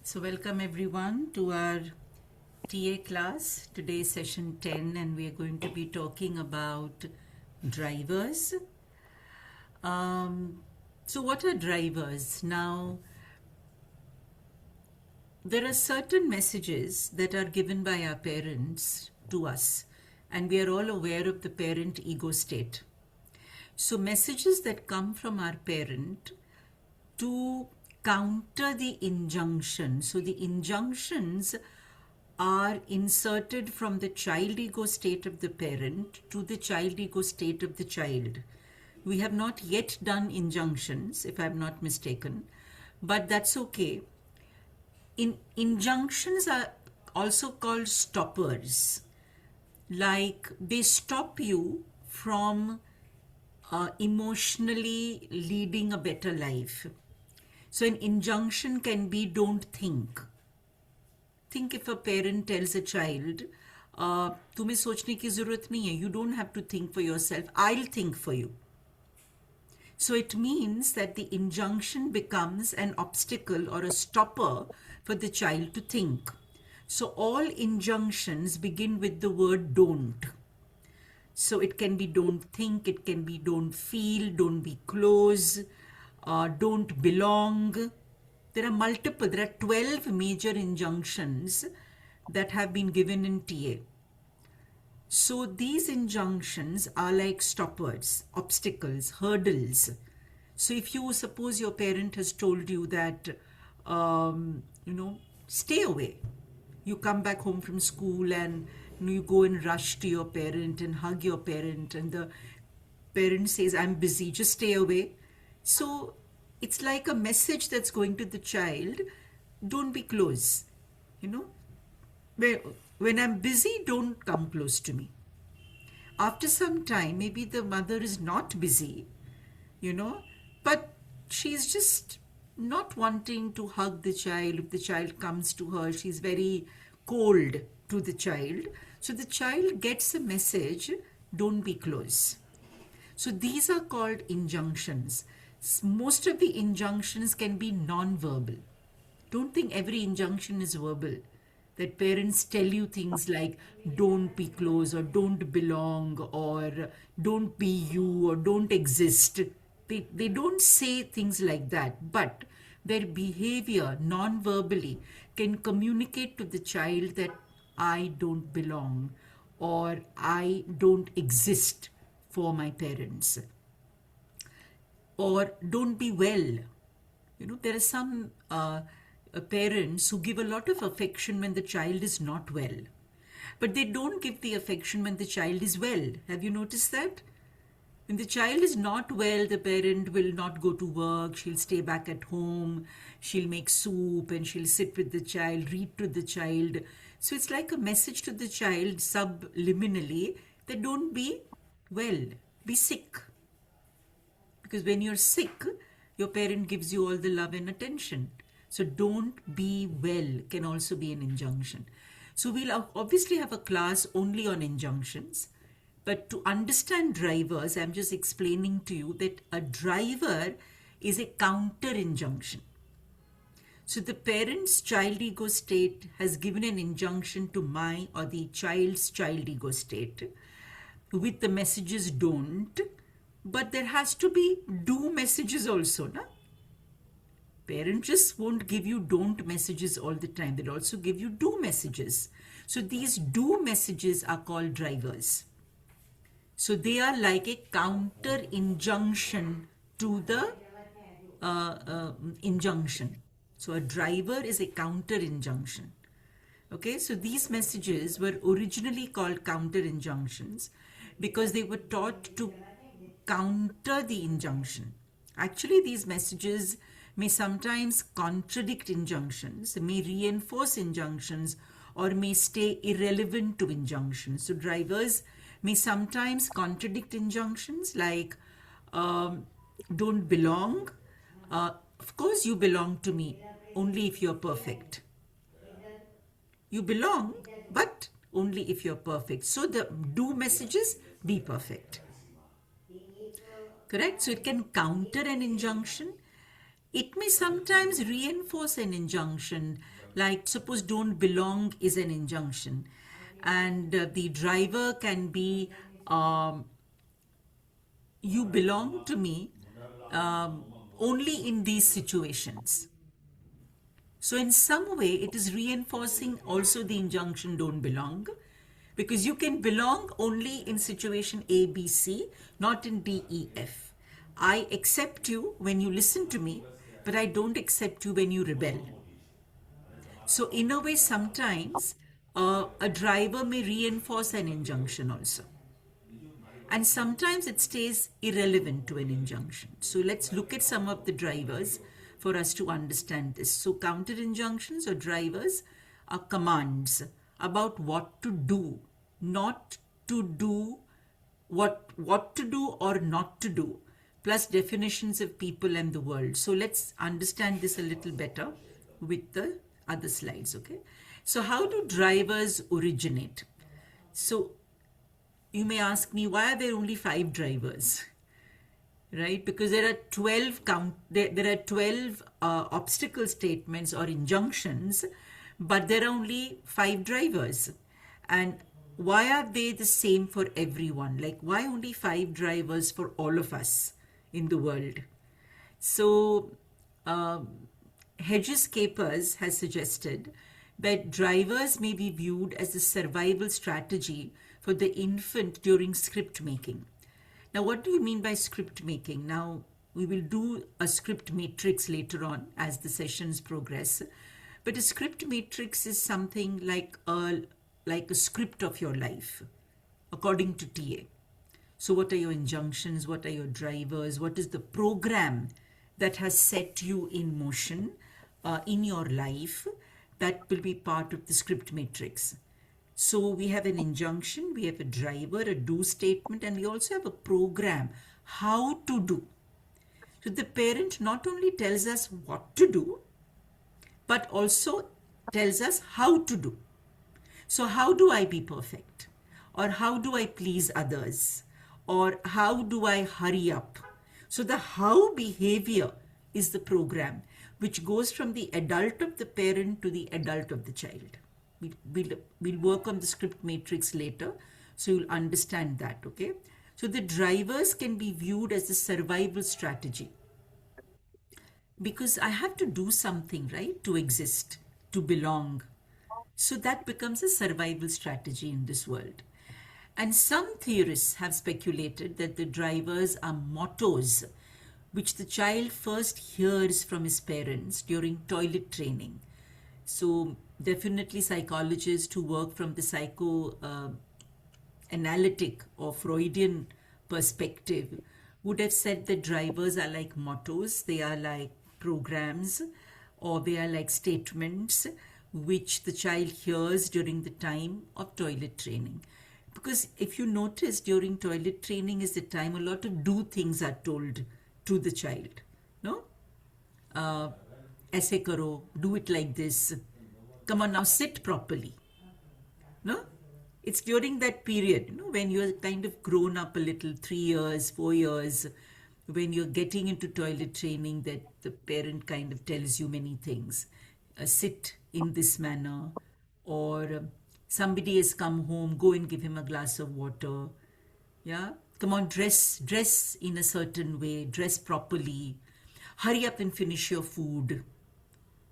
So welcome everyone to our TA class. Today is session 10 and we are going to be talking about drivers. So what are drivers? Now, there are certain messages that are given by our parents to us, and we are all aware of the parent ego state. So messages that come from our parent to counter the injunction. So the injunctions are inserted from the child ego state of the parent to the child ego state of the child. We have not yet done injunctions, if I'm not mistaken, but that's okay. Injunctions are also called stoppers. Like they stop you from emotionally leading a better life. So an injunction can be don't think. Think if a parent tells a child, तुम्हें सोचने की जरूरत नहीं है, you don't have to think for yourself, I'll think for you. So it means that the injunction becomes an obstacle or a stopper for the child to think. So all injunctions begin with the word don't. So it can be don't think, it can be don't feel, don't be close, don't belong. There are 12 major injunctions that have been given in TA. So these injunctions are like stoppers, obstacles, hurdles. So if you suppose your parent has told you that, stay away. You come back home from school and you go and rush to your parent and hug your parent, and the parent says, I'm busy, just stay away. So it's like a message that's going to the child, don't be close. When I'm busy, don't come close to me. After some time, maybe the mother is not busy, but she's just not wanting to hug the child. If the child comes to her, she's very cold to the child. So the child gets a message, don't be close. So these are called injunctions. Most of the injunctions can be non-verbal. Don't think every injunction is verbal. That parents tell you things like don't be close or don't belong or don't be you or don't exist. They don't say things like that, but their behavior non-verbally can communicate to the child that I don't belong or I don't exist for my parents. Or don't be well. There are some parents who give a lot of affection when the child is not well. But they don't give the affection when the child is well. Have you noticed that? When the child is not well, the parent will not go to work. She'll stay back at home. She'll make soup and she'll sit with the child, read to the child. So it's like a message to the child subliminally that don't be well, be sick. Because when you're sick, your parent gives you all the love and attention. So don't be well can also be an injunction. So we'll obviously have a class only on injunctions. But to understand drivers, I'm just explaining to you that a driver is a counter injunction. So the parent's child ego state has given an injunction to my or the child's child ego state with the messages don't. But there has to be do messages also, na? Parents just won't give you don't messages all the time. They'll also give you do messages. So these do messages are called drivers. So they are like a counter injunction to the injunction. So a driver is a counter injunction. Okay, so these messages were originally called counter injunctions because they were taught to counter the injunction. Actually, these messages may sometimes contradict injunctions, may reinforce injunctions, or may stay irrelevant to injunctions. So drivers may sometimes contradict injunctions like don't belong. Of course you belong to me only if you're perfect. You belong, but only if you're perfect. So the do messages, be perfect. Correct? So it can counter an injunction. It may sometimes reinforce an injunction Like, suppose don't belong is an injunction, and the driver can be, um, you belong to me only in these situations. So, in some way, it is reinforcing also the injunction don't belong, because you can belong only in situation A, B, C, not in D, E, F. I accept you when you listen to me, but I don't accept you when you rebel. So, in a way, sometimes a driver may reinforce an injunction also. And sometimes it stays irrelevant to an injunction. So let's look at some of the drivers for us to understand this. So counter injunctions or drivers are commands about what to do, not to do, what to do or not to do, plus definitions of people and the world. So let's understand this a little better with the other slides, okay? So how do drivers originate? So you may ask me, why are there only 5 drivers? Right? Because there are 12 there are 12 obstacle statements or injunctions, but there are only 5 drivers. And why are they the same for everyone? Like, why only 5 drivers for all of us in the world? So Hedges Capers has suggested that drivers may be viewed as a survival strategy for the infant during script making. Now, what do you mean by script making? Now, we will do a script matrix later on as the sessions progress. But a script matrix is something like a script of your life, according to TA. So what are your injunctions? What are your drivers? What is the program that has set you in motion in your life? That will be part of the script matrix. So we have an injunction, we have a driver, a do statement, and we also have a program, how to do. So the parent not only tells us what to do, but also tells us how to do. So how do I be perfect? Or how do I please others? Or how do I hurry up? So the how behavior is the program, which goes from the adult of the parent to the adult of the child. We'll work on the script matrix later, so you'll understand that, okay? So the drivers can be viewed as a survival strategy, because I have to do something, right, to exist, to belong. So that becomes a survival strategy in this world. And some theorists have speculated that the drivers are mottos which the child first hears from his parents during toilet training. So definitely psychologists who work from the psychoanalytic or Freudian perspective would have said that drivers are like mottos, they are like programs, or they are like statements which the child hears during the time of toilet training. Because if you notice, during toilet training is the time a lot of do things are told to the child. No? Aise karo, do it like this. Come on now, sit properly. No? It's during that period, when you're kind of grown up a little, 3 years, 4 years, when you're getting into toilet training, that the parent kind of tells you many things. Sit in this manner, or somebody has come home, go and give him a glass of water. Yeah, come on, dress in a certain way, dress properly, hurry up and finish your food.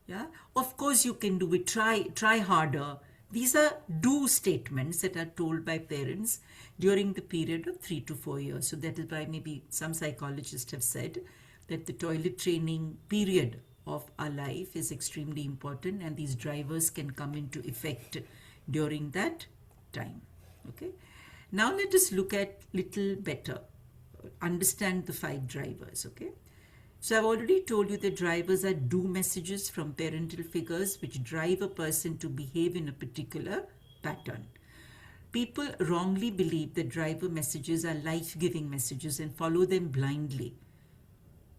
Yeah, of course you can do it, try harder. These are do statements that are told by parents during the period of 3 to 4 years. So that is why maybe some psychologists have said that the toilet training period of our life is extremely important, and these drivers can come into effect during that time. Okay. Now let us look at little better, understand the 5 drivers. Okay. So I've already told you that drivers are do messages from parental figures which drive a person to behave in a particular pattern. People wrongly believe that driver messages are life-giving messages and follow them blindly.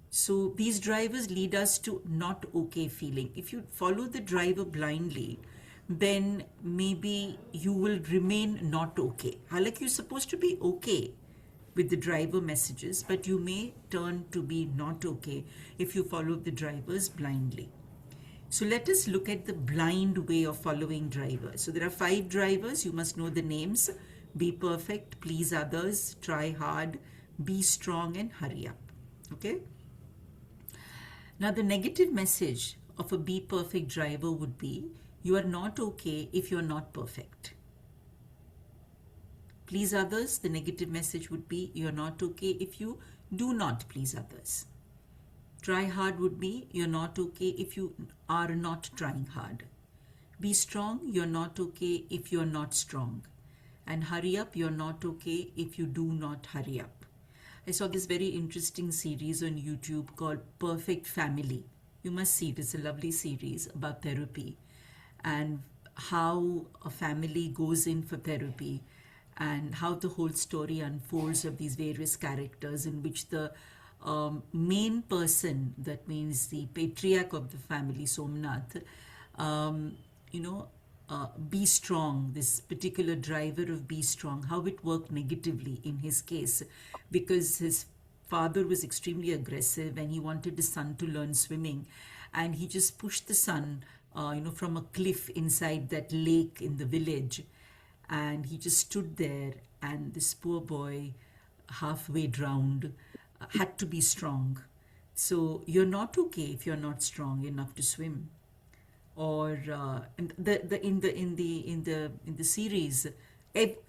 So these drivers lead us to not okay feeling. If you follow the driver blindly, then maybe you will remain not okay. Like, you're supposed to be okay with the driver messages, but you may turn to be not okay if you follow the drivers blindly. So let us look at the blind way of following drivers. So there are five drivers. You must know the names: be perfect, please others, try hard, be strong, and hurry up. Okay? Now, the negative message of a be perfect driver would be you are not okay if you're not perfect. Please others, the negative message would be you're not okay if you do not please others. Try hard would be you're not okay if you are not trying hard. Be strong, you're not okay if you're not strong. And hurry up, you're not okay if you do not hurry up. I saw this very interesting series on YouTube called Perfect Family. You must see it, it's a lovely series about therapy and how a family goes in for therapy and how the whole story unfolds of these various characters, in which the main person, that means the patriarch of the family, Somnath, um, you know, be strong, this particular driver of be strong, how it worked negatively in his case, because his father was extremely aggressive and he wanted his son to learn swimming, and he just pushed the son, from a cliff inside that lake in the village, and he just stood there, and this poor boy, halfway drowned, had to be strong. So you're not okay if you're not strong enough to swim. Or in the series,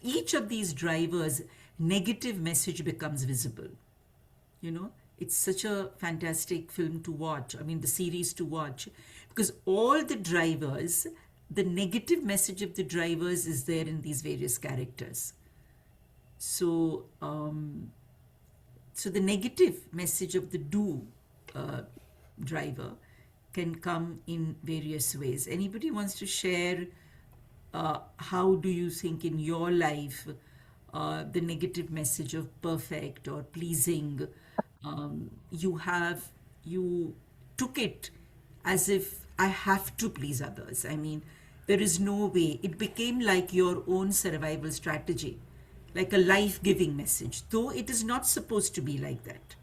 each of these drivers' negative message becomes visible. You know, it's such a fantastic film to watch. I mean, the series to watch, because all the drivers, the negative message of the drivers is there in these various characters. So, so the negative message of the do uh, driver can come in various ways. Anybody wants to share how do you think in your life the negative message of perfect or pleasing, you took it as if I have to please others. I mean, there is no way. It became like your own survival strategy, like a life-giving message, though it is not supposed to be like that.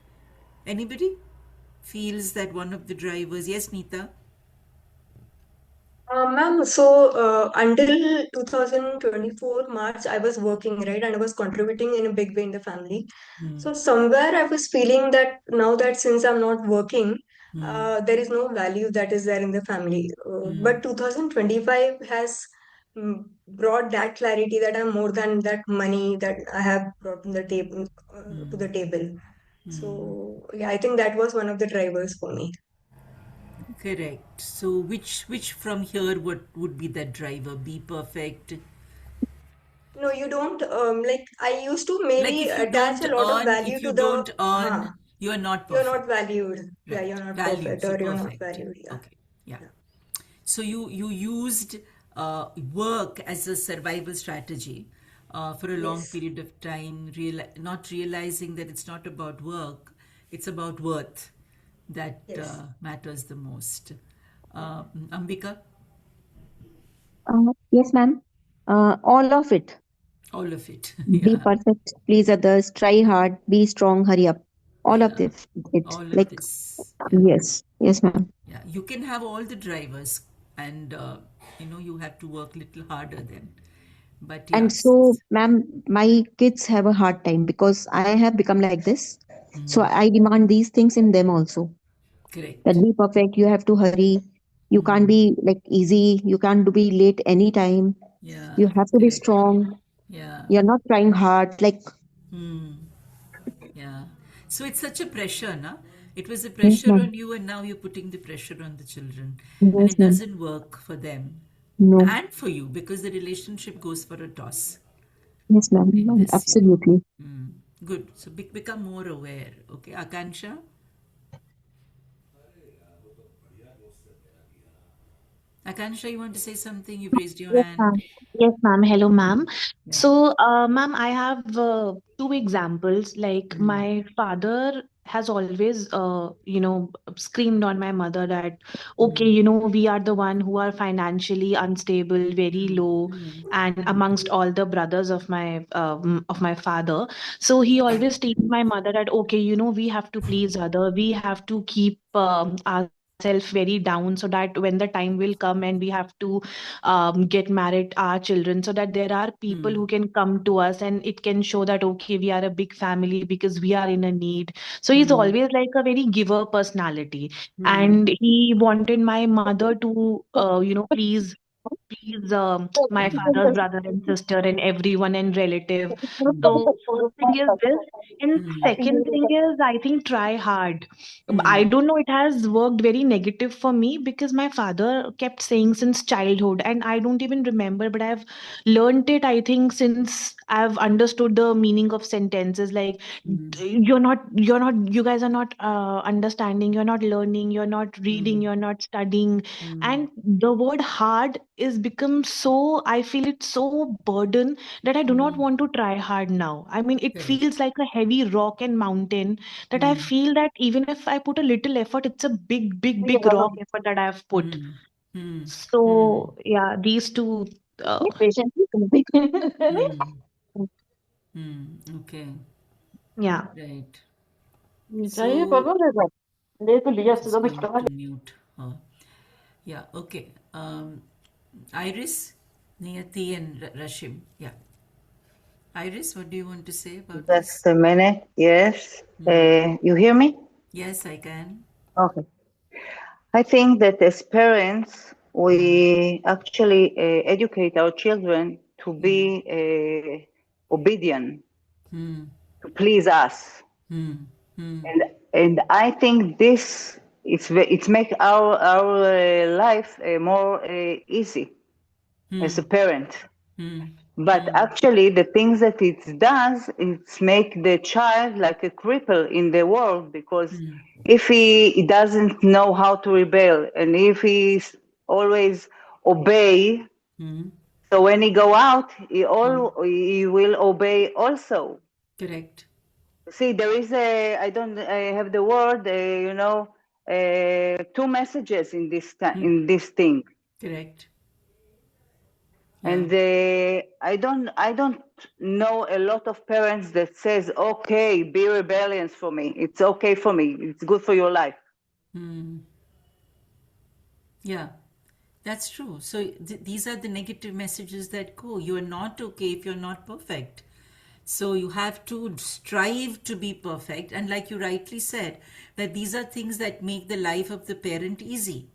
Anybody feels that one of the drivers? Yes, Neeta. Ma'am, so until 2024 March, I was working, right, and I was contributing in a big way in the family. So somewhere I was feeling that now that since I'm not working, there is no value that is there in the family. But 2025 has brought that clarity that I'm more than that money that I have brought on the table to the table. So yeah, I think that was one of the drivers for me. Correct. So which from here what would be that driver? Be perfect. No, you don't. Like I used to Like maybe if you attach don't a lot of earn, value if you to the, don't huh, earn, you are not you're not perfect. valued. Yeah, you're Right. not Value. perfect So or you're not perfect. valued. Yeah, Okay. Yeah. yeah. So you used work as a survival strategy for a long Yes, period of time, not realizing that it's not about work, it's about worth that yes. matters the most. Ambika, Yes, ma'am. All of it. all of it. Be Yeah, perfect, please others, try hard, be strong, hurry up. All of yeah. this. It All of like this. Yeah. yes, yes, ma'am. Yeah, you can have all the drivers, and you have to work a little harder then. But And yes, so, ma'am, my kids have a hard time because I have become like this. So I demand these things in them also. That correct. be perfect, you have to hurry. You can't be like easy. You can't be late anytime. Yeah, You have to be correct. strong. Yeah, You're not trying hard. Like yeah. So it's such a pressure, na? It was a yes, pressure ma'am. on you, and now you're putting the pressure on the children, and Yes, it ma'am. doesn't work for them No. and for you because the relationship goes for a toss Yes, in ma'am. this, Absolutely. Good. So become more aware. Okay, Akansha. Akansha, you want to say something? You've raised your Yes, hand. ma'am. Yes, ma'am. Hello, ma'am. Yeah. So, ma'am, I have two examples. Like, my father has always, screamed on my mother that, okay, we are the one who are financially unstable, very low, and amongst all the brothers of my father. So he always teaches my mother that, okay, we have to please other, we have to keep ourselves ourselves very down, so that when the time will come and we have to get married our children, so that there are people who can come to us and it can show that okay, we are a big family because we are in a need. So he's always like a very giver personality, and he wanted my mother to please my father's brother and sister and everyone and relative. So first thing is this, and second thing is I think try hard. I don't know, it has worked very negative for me because my father kept saying since childhood, and I don't even remember, but I've learned it, I think, since I've understood the meaning of sentences like you guys are not understanding, you're not learning, you're not reading, you're not studying. And the word hard is become so, I feel it's so burden that I do not want to try hard now. I mean, it feels Correct. like a heavy rock and mountain that I feel that even if I put a little effort, it's a big, big, big rock effort that I've put. Hmm. Hmm. Hmm. So yeah, these two, uh, Hmm. Hmm. Okay. yeah. Right. So just going to mute her. Yeah. Okay. Iris, Niyati, and Rashim. Yeah. Iris, what do you want to say about Just this? a minute. Yes. You hear me? Yes, I can. Okay. I think that as parents, we actually educate our children to be obedient, Hmm. to please us, Hmm. Hmm. and I think this it's make our life more easy as a Hmm. parent. Hmm. But Hmm. actually, the things that it does, it's make the child like a cripple in the world, because Hmm. if he doesn't know how to rebel, and if he's always obey, Hmm. so when he go out, Hmm. he will obey also. Correct. See, there is I have the word, two messages in in this thing. Correct. Yeah. And I don't know a lot of parents that says, okay, be rebellious for me. It's okay for me. It's good for your life. Hmm. Yeah. That's true. So these are the negative messages that go. You are not okay if you're not perfect. So you have to strive to be perfect. And like you rightly said, that these are things that make the life of the parent easy.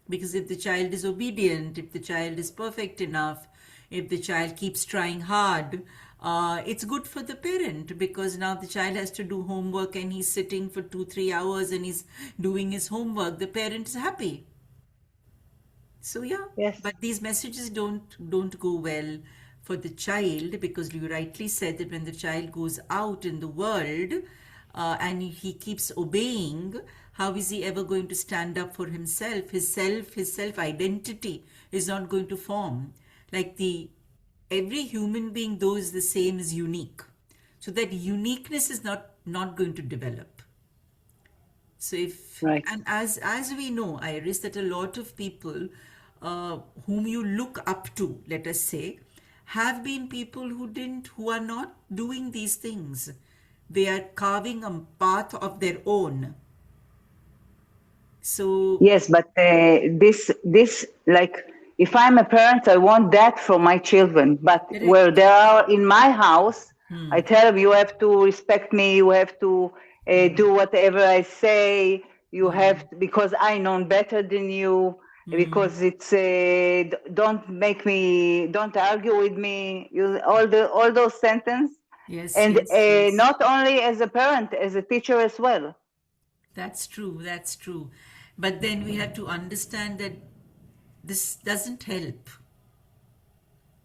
Because if the child is obedient, if the child is perfect enough, if the child keeps trying hard, it's good for the parent because now the child has to do homework and he's sitting for 2 3 hours and he's doing his homework. The parent is happy. So yeah, Yes. but these messages don't go well for the child because you rightly said that when the child goes out in the world and he keeps obeying, how is he ever going to stand up for himself? His self identity is not going to form. Like the every human being, though is the same, is unique. So that uniqueness is not going to develop. So if Right. and as we know, Iris, that a lot of people whom you look up to, let us say, have been people who are not doing these things. They are carving a path of their own. So Yes, but this like, if I'm a parent, I want that for my children. But where correct. they are in my house, I tell them, you have to respect me. You have to do whatever I say. You have to, because I know better than you. Because it's don't argue with me. You all those sentences, Yes, and yes, yes. not only as a parent, as a teacher as well. That's true. That's true. But then we have to understand that this doesn't help.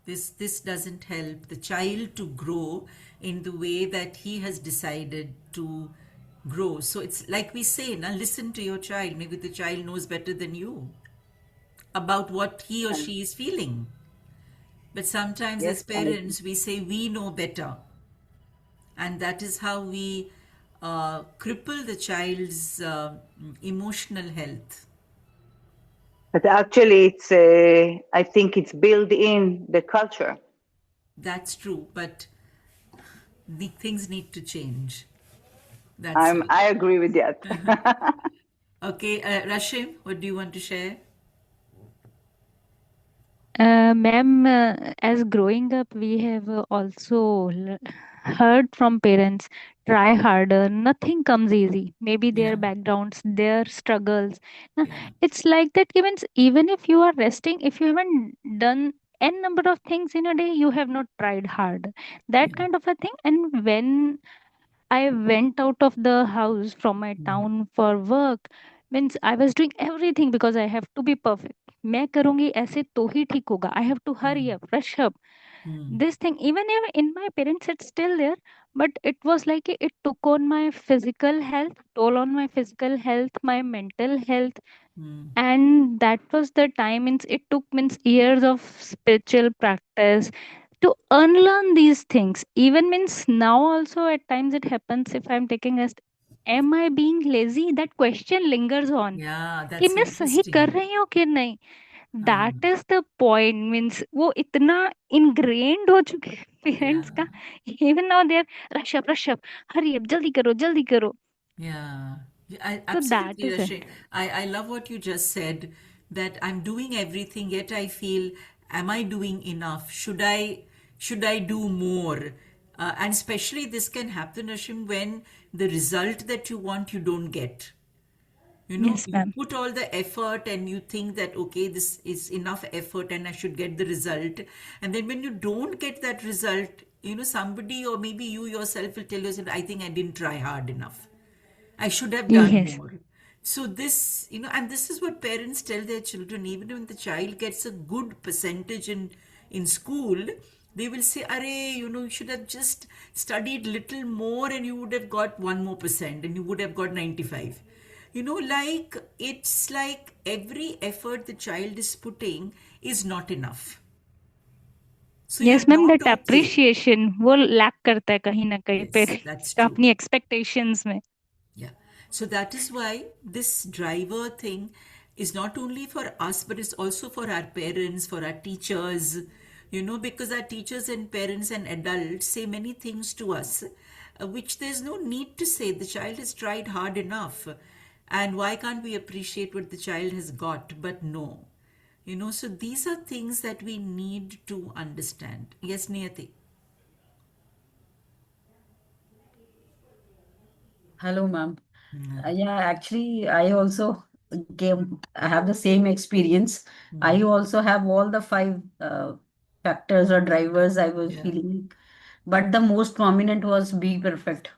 This doesn't help the child to grow in the way that he has decided to grow. So it's like we say, now listen to your child. Maybe the child knows better than you about what he or she is feeling. But sometimes as Yes, I parents, we say we know better. And that is how we cripple the child's emotional health. But actually, it's I think it's built in the culture. That's true, but the things need to change. That's all. I agree with that. Okay, Rashim, what do you want to share? Ma'am, as growing up, we have also heard from parents, try harder, nothing comes easy. Maybe their Yeah, backgrounds, their struggles. yeah, It's like that, even if you are resting, if you haven't done n number of things in a day, you have not tried hard. That yeah. kind of a thing. And when I went out of the house from my Mm, town for work, means I was doing everything because I have to be perfect. मैं करूंगी ऐसे तो ही ठीक होगा. I have to hurry mm, up, rush up. mm, This thing, even if in my parents, it's still there, but it was like it took on my physical health, toll on my physical health, my mental health, mm. and that was the time. Means it took means years of spiritual practice to unlearn these things. Even means now also at times it happens if I'm taking a am I being lazy, that question lingers on Yeah, कि that's मैं सही कर interesting. रही हूँ कि नहीं. That Um, is the point. Means वो इतना इनग्रेन्ड हो चुके हैं yeah. पेरेंट्स का. Even now they are rush up, hurry up, जल्दी करो जल्दी करो. Yeah, yeah, तो that absolutely, is Rashid. I love what you just said that I'm doing everything, yet I feel, am I doing enough? Should I do more? And especially this can happen, Rashim, when the result that you want you don't get. Yes You ma'am. put all the effort and you think that, okay, this is enough effort and I should get the result. And then when you don't get that result, somebody or maybe you yourself will tell yourself, I think I didn't try hard enough. I should have done yes. more. So this, and this is what parents tell their children, even when the child gets a good percentage in school, they will say, Are, you should have just studied little more and you would have got 1 more% and you would have got 95. Like it's like every effort the child is putting is not enough. So yes you're ma'am, not that okay. Appreciation वो lack करता है कहीं ना कहीं Yes, parents that's का true. अपनी expectations में. Yeah. So that is why this driver thing is not only for us, but it's also for our parents, for our teachers, because our teachers and parents and adults say many things to us, which there's no need to say. The child has tried hard enough. And why can't we appreciate what the child has got? But no. So these are things that we need to understand. Yes, Niyati. Hello, ma'am. Yeah, actually, I have the same experience. I also have all the five factors or drivers I was Yeah. feeling, but the most prominent was be perfect.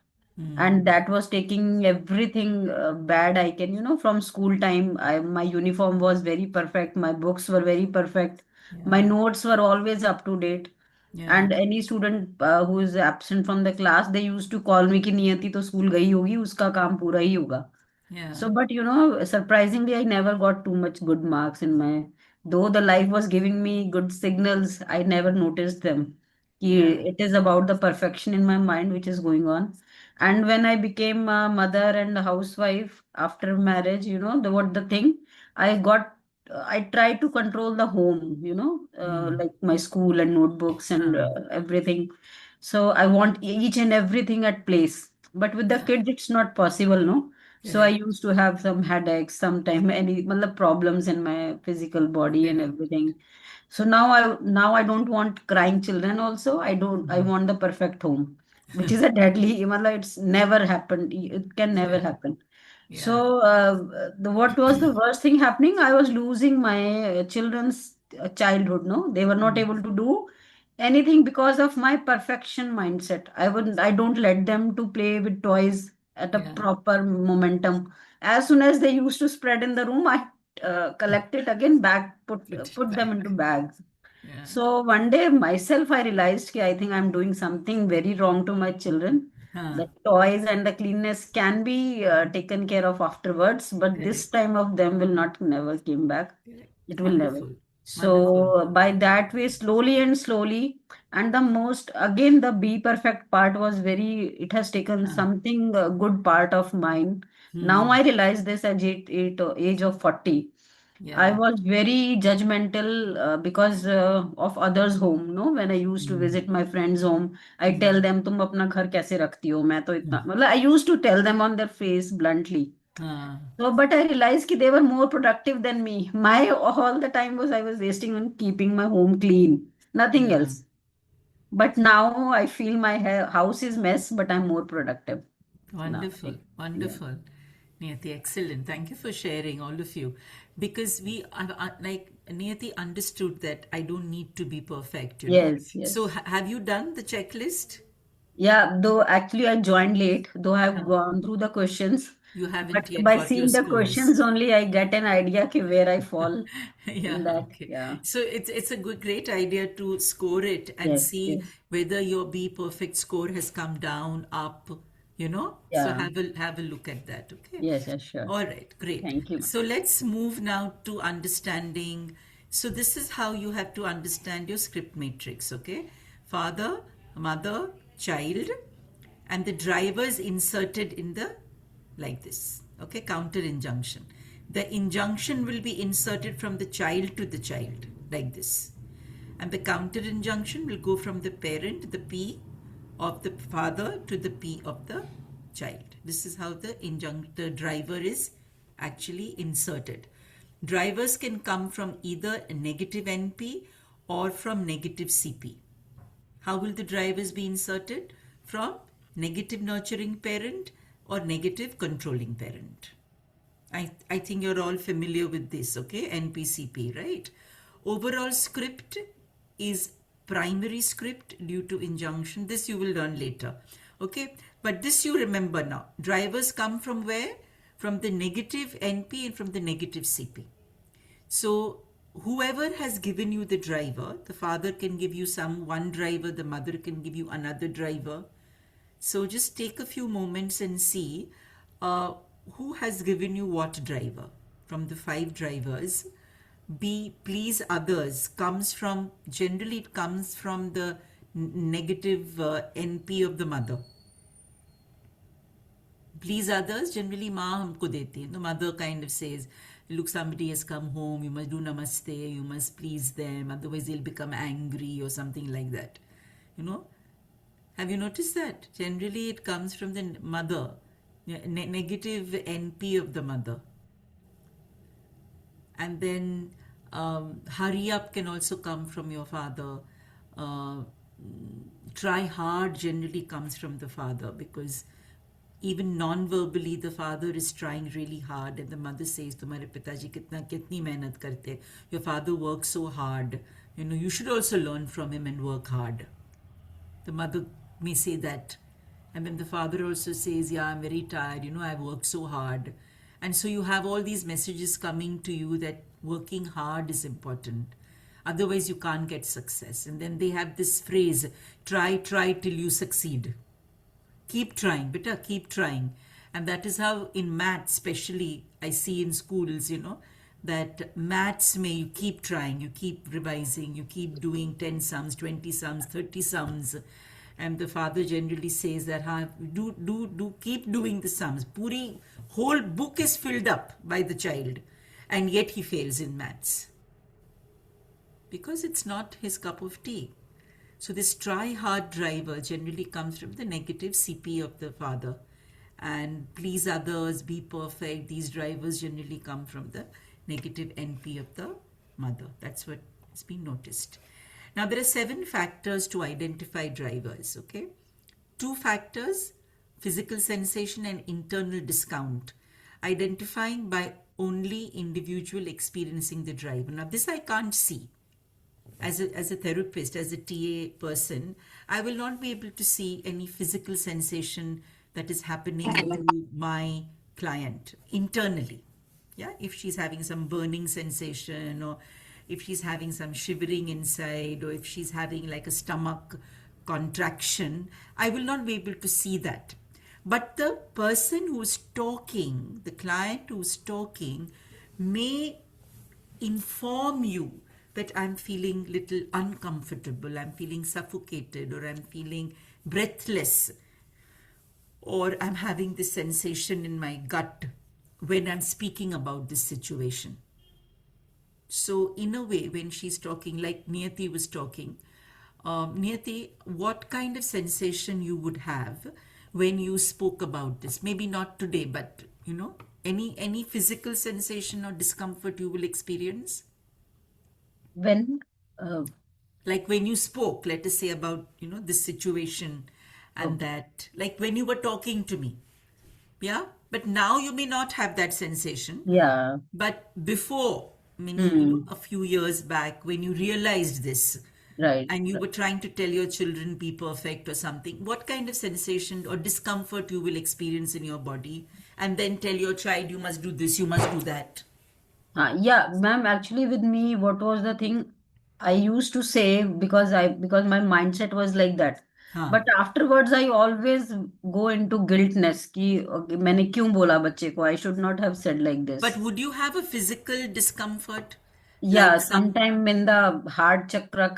And that was taking everything bad I can, from school time. My uniform was very perfect. My books were very perfect. My Yeah. notes were always up to date. Yeah. And any student who is absent from the class, they used to call me कि नियति तो school गई होगी, उसका काम पूरा ही होगा. Yeah. So, but surprisingly, I never got too much good marks in my. Though the life was giving me good signals, I never noticed them. Yeah. It is about the perfection in my mind which is going on. And when I became a mother and a housewife after marriage, what the thing I got, I tried to control the home, like my school and notebooks and Huh. everything. So I want each and everything at place. But with the Yeah. kids, it's not possible, no? So I Correct. used to have some headaches, sometime any matlab, problems in my physical body and Correct. everything. So now I don't want crying children also. I want the perfect home, which is a deadly, matlab, it's never happened. It can never Yeah. happen. Yeah. So what was the worst thing happening? I was losing my children's childhood. No, they were not able to do anything because of my perfection mindset. I don't let them to play with toys at a Yeah. proper momentum. As soon as they used to spread in the room, I collect it again back, Put put them into back. bags. Yeah. So one day myself, I realized that I think I'm doing something very wrong to my children. Huh. The toys and the cleanness can be taken care of afterwards, but this Correct. time of them will not never came back. Correct. It will never. Wonderful. Wonderful. So by that way, slowly and slowly, and the most again the be perfect part was very. It has taken Huh. something good part of mine. Now Hmm. I realize this at age of 40. I Yeah. was very judgmental because of others' home. No, when I used to visit my friend's home, I tell them, "तुम अपना घर कैसे रखती हो?" मैं तो इतना मतलब I used to tell them on their face bluntly. Ah, So, but I realized that they were more productive than me. My all the time was I was wasting on keeping my home clean, nothing yeah. else. But now I feel my house is mess, but I'm more productive now. Wonderful, Yeah. wonderful. Niyati, excellent. Thank you for sharing, all of you. Because like, Niyati understood that I don't need to be perfect, you know. Yes, So, yes. have you done the checklist? Yeah, though actually I joined late, though I've gone through the questions, You but haven't yet by got your seeing the scores. questions only I get an idea ki where I fall Yeah, in that. okay. Yeah. So it's a great idea to score it and Yes, see yes. whether your Be Perfect score has come down, up, you know. So Yeah. have a look at that, okay? Yes, yes, sure. All right, great. Thank you, ma'am. So let's move now to understanding. So this is how you have to understand your script matrix, okay? Father, mother, child, and the drivers inserted in the like this, okay? Counter injunction. The injunction will be inserted from the child to the child like this, and the counter injunction will go from the parent, the P of the father, to the P of the child. This is how the driver is actually inserted. Drivers can come from either a negative NP or from negative CP. How will the drivers be inserted? From negative nurturing parent or negative controlling parent. I think you're all familiar with this, okay? NPCP, right? Overall script is primary script due to injunction. This you will learn later, okay? But this you remember now. Drivers come from where? From the negative NP and from the negative CP. So whoever has given you the driver, the father can give you one driver, the mother can give you another driver. So just take a few moments and see uh, who has given you what driver from the 5 drivers. Be please others comes from, generally it comes from the negative NP of the mother. Please others, generally माँ हमको देती है. The mother kind of says, look, somebody has come home, you must do namaste, you must please them, otherwise they'll become angry or something like that. You know, have you noticed that? Generally it comes from the mother, negative NP of the mother. And then hurry up can also come from your father. Uh, Try hard generally comes from the father, because even non-verbally the father is trying really hard and the mother says, तुम्हारे पिताजी कितनी मेहनत करते, your father works so hard, you know, you should also learn from him and work hard. The mother may say that. And then the father also says, yeah, I'm very tired, you know, I've worked so hard. And so you have all these messages coming to you that working hard is important. Otherwise, you can't get success. And then they have this phrase, try till you succeed. Keep trying, beta, keep trying. And that is how in maths, especially, I see in schools, you know, that maths may you keep trying, you keep revising, you keep doing 10 sums, 20 sums, 30 sums. And the father generally says that, keep doing the sums. Puri whole book is filled up by the child, and yet he fails in maths because it's not his cup of tea. So this try hard driver generally comes from the negative CP of the father. And please others, be perfect, these drivers generally come from the negative NP of the mother. That's what has been noticed. Now there are 7 factors to identify drivers, okay? 2 factors, physical sensation and internal discount, identifying by only individual experiencing the driver. Now this I can't see. As a therapist, as a TA person, I will not be able to see any physical sensation that is happening to my client internally. Yeah, if she's having some burning sensation, or if she's having some shivering inside, or if she's having like a stomach contraction, I will not be able to see that. But the person who's talking, the client who's talking, may inform you that I'm feeling little uncomfortable, I'm feeling suffocated, or I'm feeling breathless, or I'm having this sensation in my gut when I'm speaking about this situation. So in a way, when she's talking, like Niyati was talking, Niyati, what kind of sensation you would have when you spoke about this? Maybe not today, but you know, Any physical sensation or discomfort you will experience? When uh, Like when you spoke, let us say, about this situation, and okay. that, like when you were talking to me, yeah, but now you may not have that sensation, Yeah. but before, meaning Hmm. a few years back, when you realized this Right. and you were trying to tell your children be perfect or something, what kind of sensation or discomfort you will experience in your body, and then tell your child you must do this, you must do that? Yeah, ma'am, actually with me, what was the thing I used to say, because my mindset was like that. Huh. But afterwards I always go into guiltness कि okay, मैंने क्यों बोला बच्चे को, I should not have said like But this. would you have a physical discomfort, Yeah, like some, sometime in the heart chakra,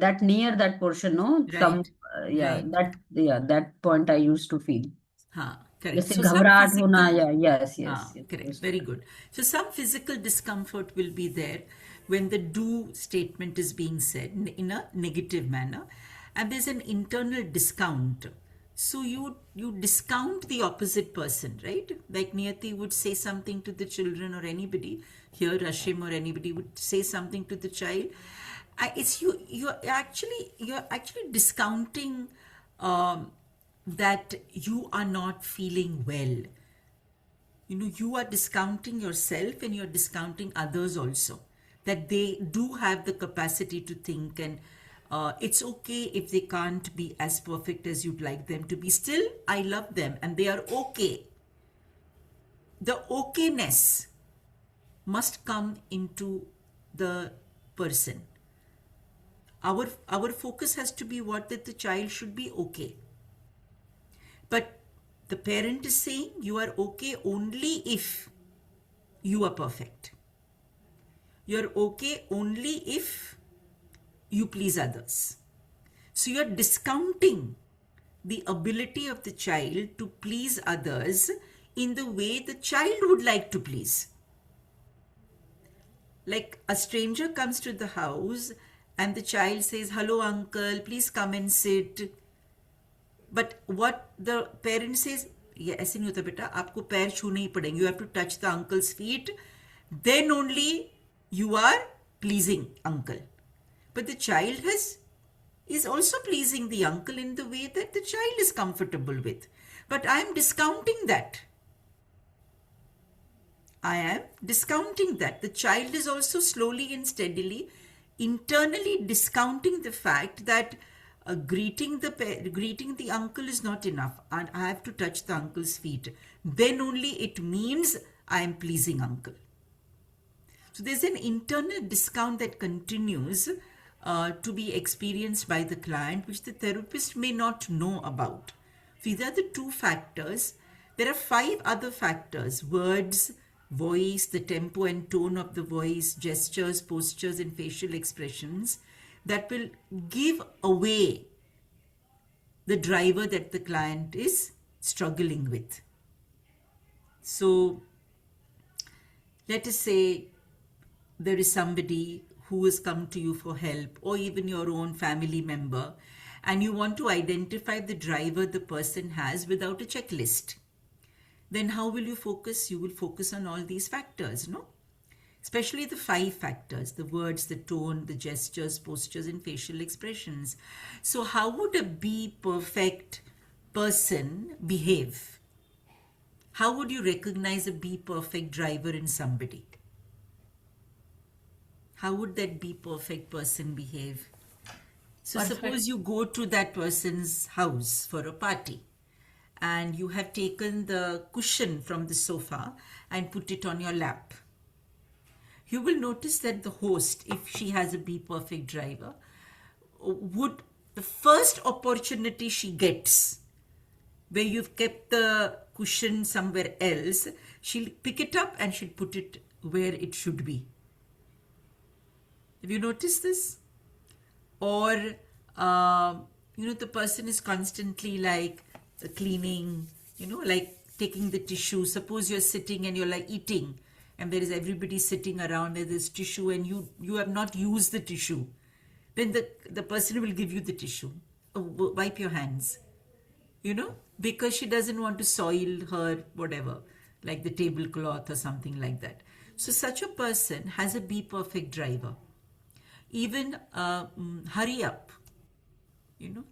that near that portion, no, right, yeah, right. that point I used to feel. Huh, correct. जैसे So some घबराहट होना, physical, yeah, yes, ah, yes, yes, correct. those Very kind. good. So some physical discomfort will be there when the do statement is being said in a negative manner, and there's an internal discount. So you discount the opposite person, right? Like Niyati would say something to the children, or anybody here, Rashim or anybody would say something to the child. It's you're actually discounting um, that you are not feeling well. You are discounting yourself, and you're discounting others also, that they do have the capacity to think, and it's okay if they can't be as perfect as you'd like them to be. Still, I love them and they are okay. The okayness must come into the person. Our focus has to be what, that the child should be okay. But the parent is saying you are okay only if you are perfect. You're okay only if you please others. So you're discounting the ability of the child to please others in the way the child would like to please. Like a stranger comes to the house and the child says, "Hello, uncle, please come and sit." But what the parent says, ये ऐसे नहीं होता बेटा, आपको पैर छूने ही पड़ेंगे, you have to touch the uncle's feet, then only you are pleasing uncle. But the child is also pleasing the uncle in the way that the child is comfortable with. But I am discounting that. I am discounting that. The child is also slowly and steadily internally discounting the fact that greeting the uncle is not enough, and I have to touch the uncle's feet. Then only it means I am pleasing uncle. So there's an internal discount that continues to be experienced by the client, which the therapist may not know about. These are the two factors. There are 5 other factors: words, voice, the tempo and tone of the voice, gestures, postures, and facial expressions, that will give away the driver that the client is struggling with. So let us say there is somebody who has come to you for help, or even your own family member, and you want to identify the driver the person has without a checklist. Then how will you focus? You will focus on all these factors, no? Especially the 5 factors: the words, the tone, the gestures, postures, and facial expressions. So how would a be perfect person behave? How would you recognize a be perfect driver in somebody? How would that be perfect person behave? So suppose Perfect. you go to that person's house for a party, and you have taken the cushion from the sofa and put it on your lap. You will notice that the host, if she has a be perfect driver, would, the first opportunity she gets where you've kept the cushion somewhere else, she'll pick it up and she'll put it where it should be. Have you noticed this? Or the person is constantly like cleaning, like taking the tissue. Suppose you're sitting and you're like eating, and there is everybody sitting around, and there's tissue, and you have not used the tissue. Then the person will give you the tissue. Oh, wipe your hands, because she doesn't want to soil her whatever, like the tablecloth or something like that. So such a person has a be perfect driver. Even hurry up.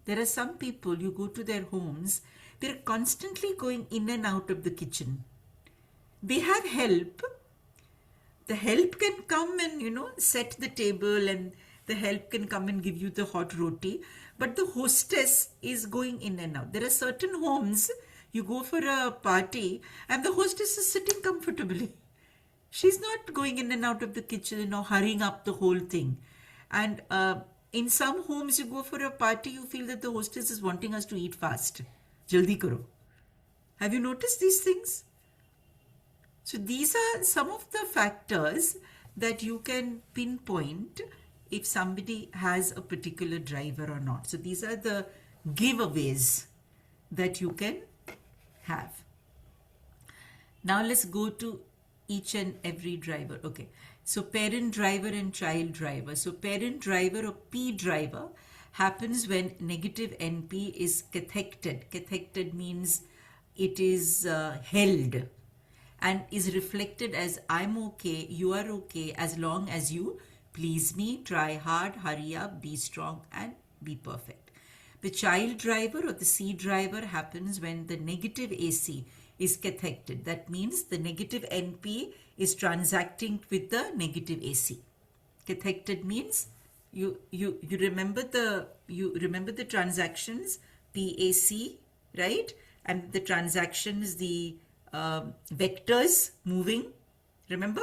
There are some people, you go to their homes, they're constantly going in and out of the kitchen. They have help. The help can come and, set the table, and the help can come and give you the hot roti. But the hostess is going in and out. There are certain homes, you go for a party and the hostess is sitting comfortably. She's not going in and out of the kitchen, hurrying up the whole thing. And in some homes, you go for a party, you feel that the hostess is wanting us to eat fast. Jaldi karo. Have you noticed these things? So these are some of the factors that you can pinpoint if somebody has a particular driver or not. So these are the giveaways that you can have. Now let's go to each and every driver. Okay. So parent driver and child driver. So parent driver or P driver happens when negative NP is cathected. Cathected means it is held and is reflected as I'm okay, you are okay, as long as you please me, try hard, hurry up, be strong, and be perfect. The child driver or the C driver happens when the negative AC is cathected. That means the negative NP is transacting with the negative AC. Cathected means you remember the transactions, PAC, right? And the transactions, the vectors moving, remember?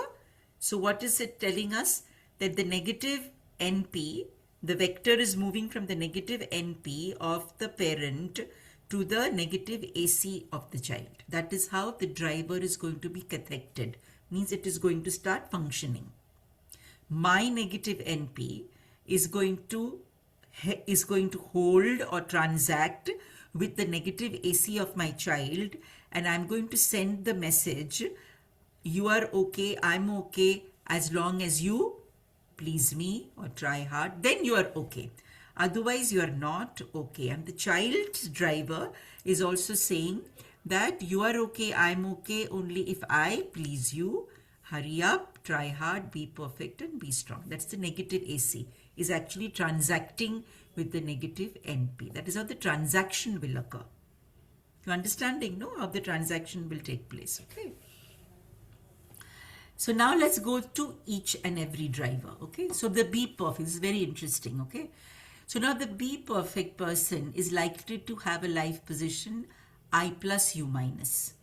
So what is it telling us? That the negative NP, the vector is moving from the negative NP of the parent to the negative AC of the child. That is how the driver is going to be cathected. Means it is going to start functioning. My negative NP is going to hold or transact with the negative AC of my child, and I'm going to send the message, you are okay, I'm okay, as long as you please me or try hard, then you are okay. Otherwise, you are not okay. And the child's driver is also saying that you are okay, I'm okay, only if I please you. Hurry up, try hard, be perfect, and be strong. That's the negative AC, is actually transacting with the negative NP. That is how the transaction will occur. You understanding, no? How the transaction will take place, okay? So now let's go to each and every driver, okay? So the be perfect, this is very interesting, okay? So now the be perfect person is likely to have a life position I plus U minus.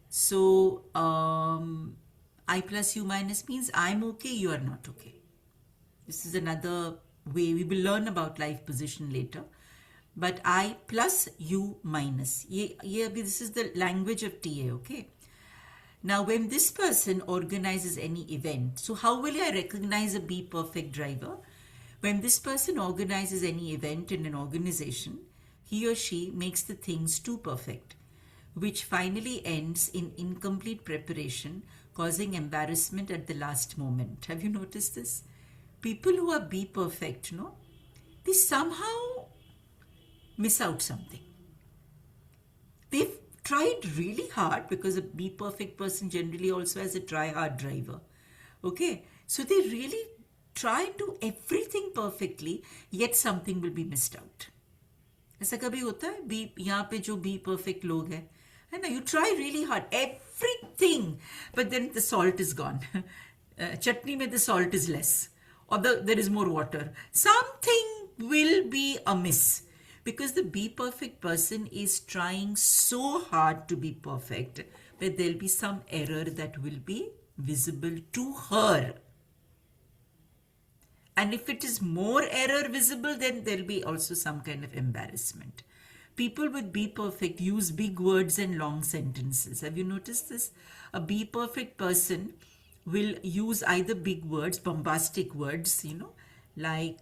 So I plus U minus means I'm okay, you are not okay. This is another way we will learn about life position later. But I plus U minus. This is the language of TA, okay? Now, when this person organizes any event, so how will I recognize a be perfect driver? When this person organizes any event in an organization, he or she makes the things too perfect, which finally ends in incomplete preparation, causing embarrassment at the last moment. Have you noticed this? People who are be perfect, no? They somehow miss out something. They've tried really hard, because a be perfect person generally also has a try hard driver. Okay, so they really try to do everything perfectly, yet something will be missed out. ऐसा कभी होता है B यहाँ पे जो be perfect लोग हैं, है ना? You try really hard, everything, but then the salt is gone. Chutney में the salt is less, or there is more water. Something will be amiss. Because the be perfect person is trying so hard to be perfect that there'll be some error that will be visible to her. And if it is more error visible, then there'll be also some kind of embarrassment. People with be perfect use big words and long sentences. Have you noticed this? A be perfect person will use either big words, bombastic words, like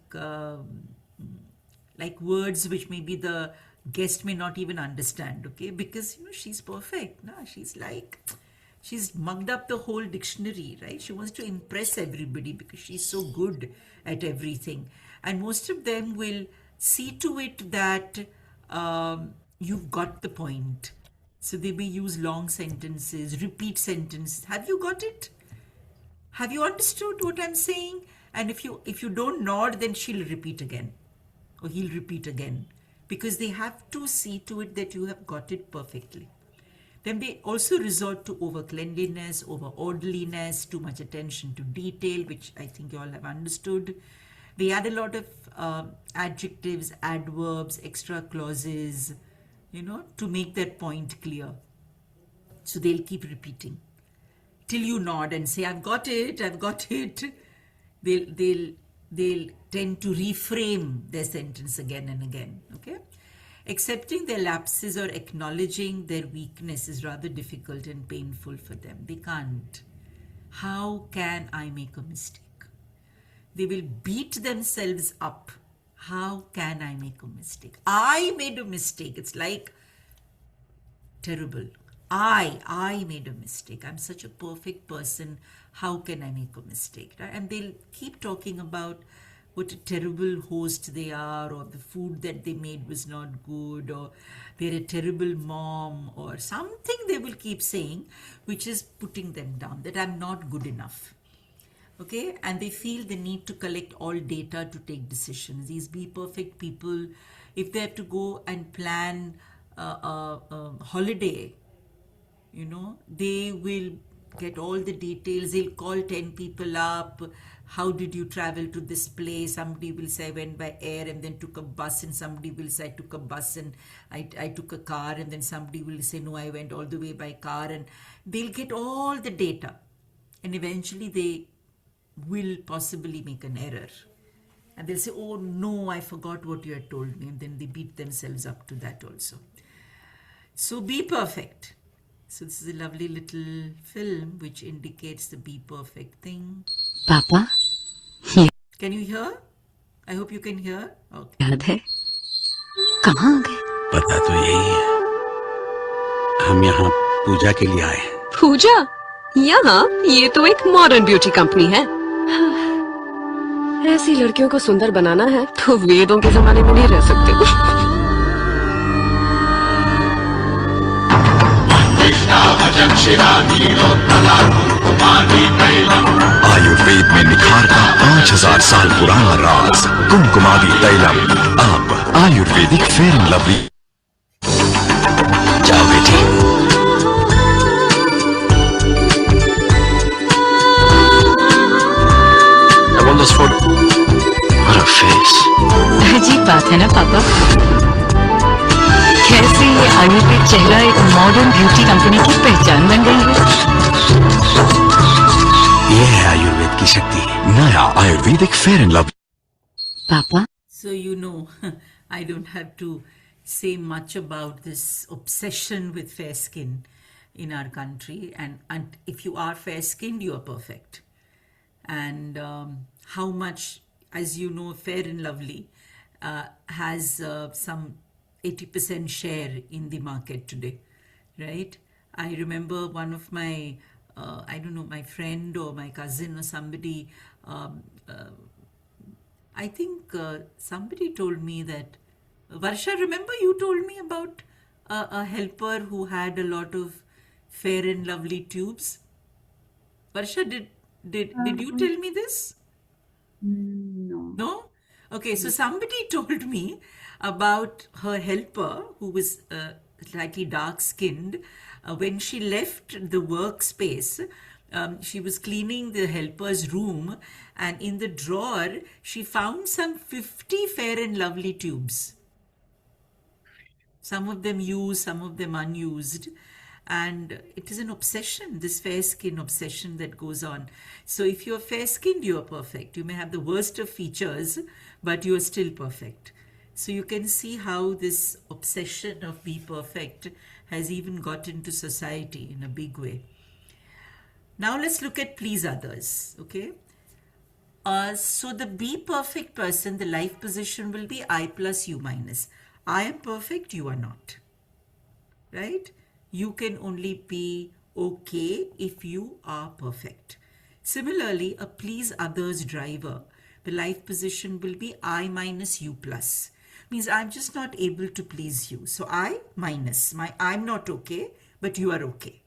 words which maybe the guest may not even understand, okay? Because, she's perfect. No? She's mugged up the whole dictionary, right? She wants to impress everybody because she's so good at everything. And most of them will see to it that you've got the point. So they may use long sentences, repeat sentences. Have you got it? Have you understood what I'm saying? And if you don't nod, then she'll repeat again, or he'll repeat again, because they have to see to it that you have got it perfectly. Then they also resort to over cleanliness, over orderliness, too much attention to detail, which I think you all have understood. They add a lot of adjectives, adverbs, extra clauses, to make that point clear. So they'll keep repeating till you nod and say, I've got it, I've got it. They'll tend to reframe their sentence again and again. Okay? Accepting their lapses or acknowledging their weakness is rather difficult and painful for them. They can't. How can I make a mistake? They will beat themselves up. How can I make a mistake? I made a mistake. It's like terrible. I made a mistake. I'm such a perfect person. How can I make a mistake? Right? And they'll keep talking about what a terrible host they are, or the food that they made was not good, or they're a terrible mom, or something they will keep saying, which is putting them down, that I'm not good enough. Okay? And they feel the need to collect all data to take decisions. These be perfect people, if they have to go and plan a holiday, they will get all the details. They'll call 10 people up. How did you travel to this place? Somebody will say I went by air and then took a bus, and somebody will say I took a bus and I took a car, and then somebody will say no, I went all the way by car, and they'll get all the data, and eventually they will possibly make an error, and they'll say, oh no, I forgot what you had told me, and then they beat themselves up to that also. So be perfect. So this is a lovely little film which indicates the be perfect thing. पापा Can you hear? I hope you can hear. Okay. याद है कहाँ आ गए? पता तो यही है, हम यहाँ पूजा के लिए आए हैं। पूजा? यहाँ? ये तो एक मॉडर्न ब्यूटी कंपनी है। ऐसी लड़कियों को सुंदर बनाना है तो वेदों के जमाने में नहीं रह सकते। आयुर्वेद में निखार का 5000 साल पुराना राज कुमकुमादी तैलम, अब आयुर्वेदिक फेयर एंड लवली। जाओ बेटी। I want this photo. What a face. अजीब बात है ना पापा, कैसे ये आयुर्वेद चेहरा एक मॉडर्न ब्यूटी कंपनी की पहचान बन गई है। ये है आयुर्वेद की शक्ति, नया आयुर्वेदिक फेयर एंड लवली। पापा, So I don't have to say much about this obsession with fair skin in our country, and if you are fair skinned, you are perfect. And how much, as you know, Fair and Lovely has some 80% share in the market today, right? I remember one of my, I don't know, my friend or my cousin or somebody, I think somebody told me that, Varsha, remember you told me about a helper who had a lot of Fair and Lovely tubes? Varsha, did you tell me this? No. No? Okay, so somebody told me about her helper who was slightly dark skinned. When she left the workspace, she was cleaning the helper's room, and in the drawer, she found some 50 Fair and Lovely tubes. Some of them used, some of them unused. And it is an obsession, this fair skin obsession that goes on. So if you're fair skinned, you're perfect. You may have the worst of features, but you're still perfect. So you can see how this obsession of be perfect has even got into society in a big way. Now let's look at please others, okay? So the be perfect person, the life position will be I plus you minus. I am perfect, you are not, right? You can only be okay if you are perfect. Similarly, a please others driver, the life position will be I minus you plus, means I'm just not able to please you. So I minus my I'm not okay, but you are okay.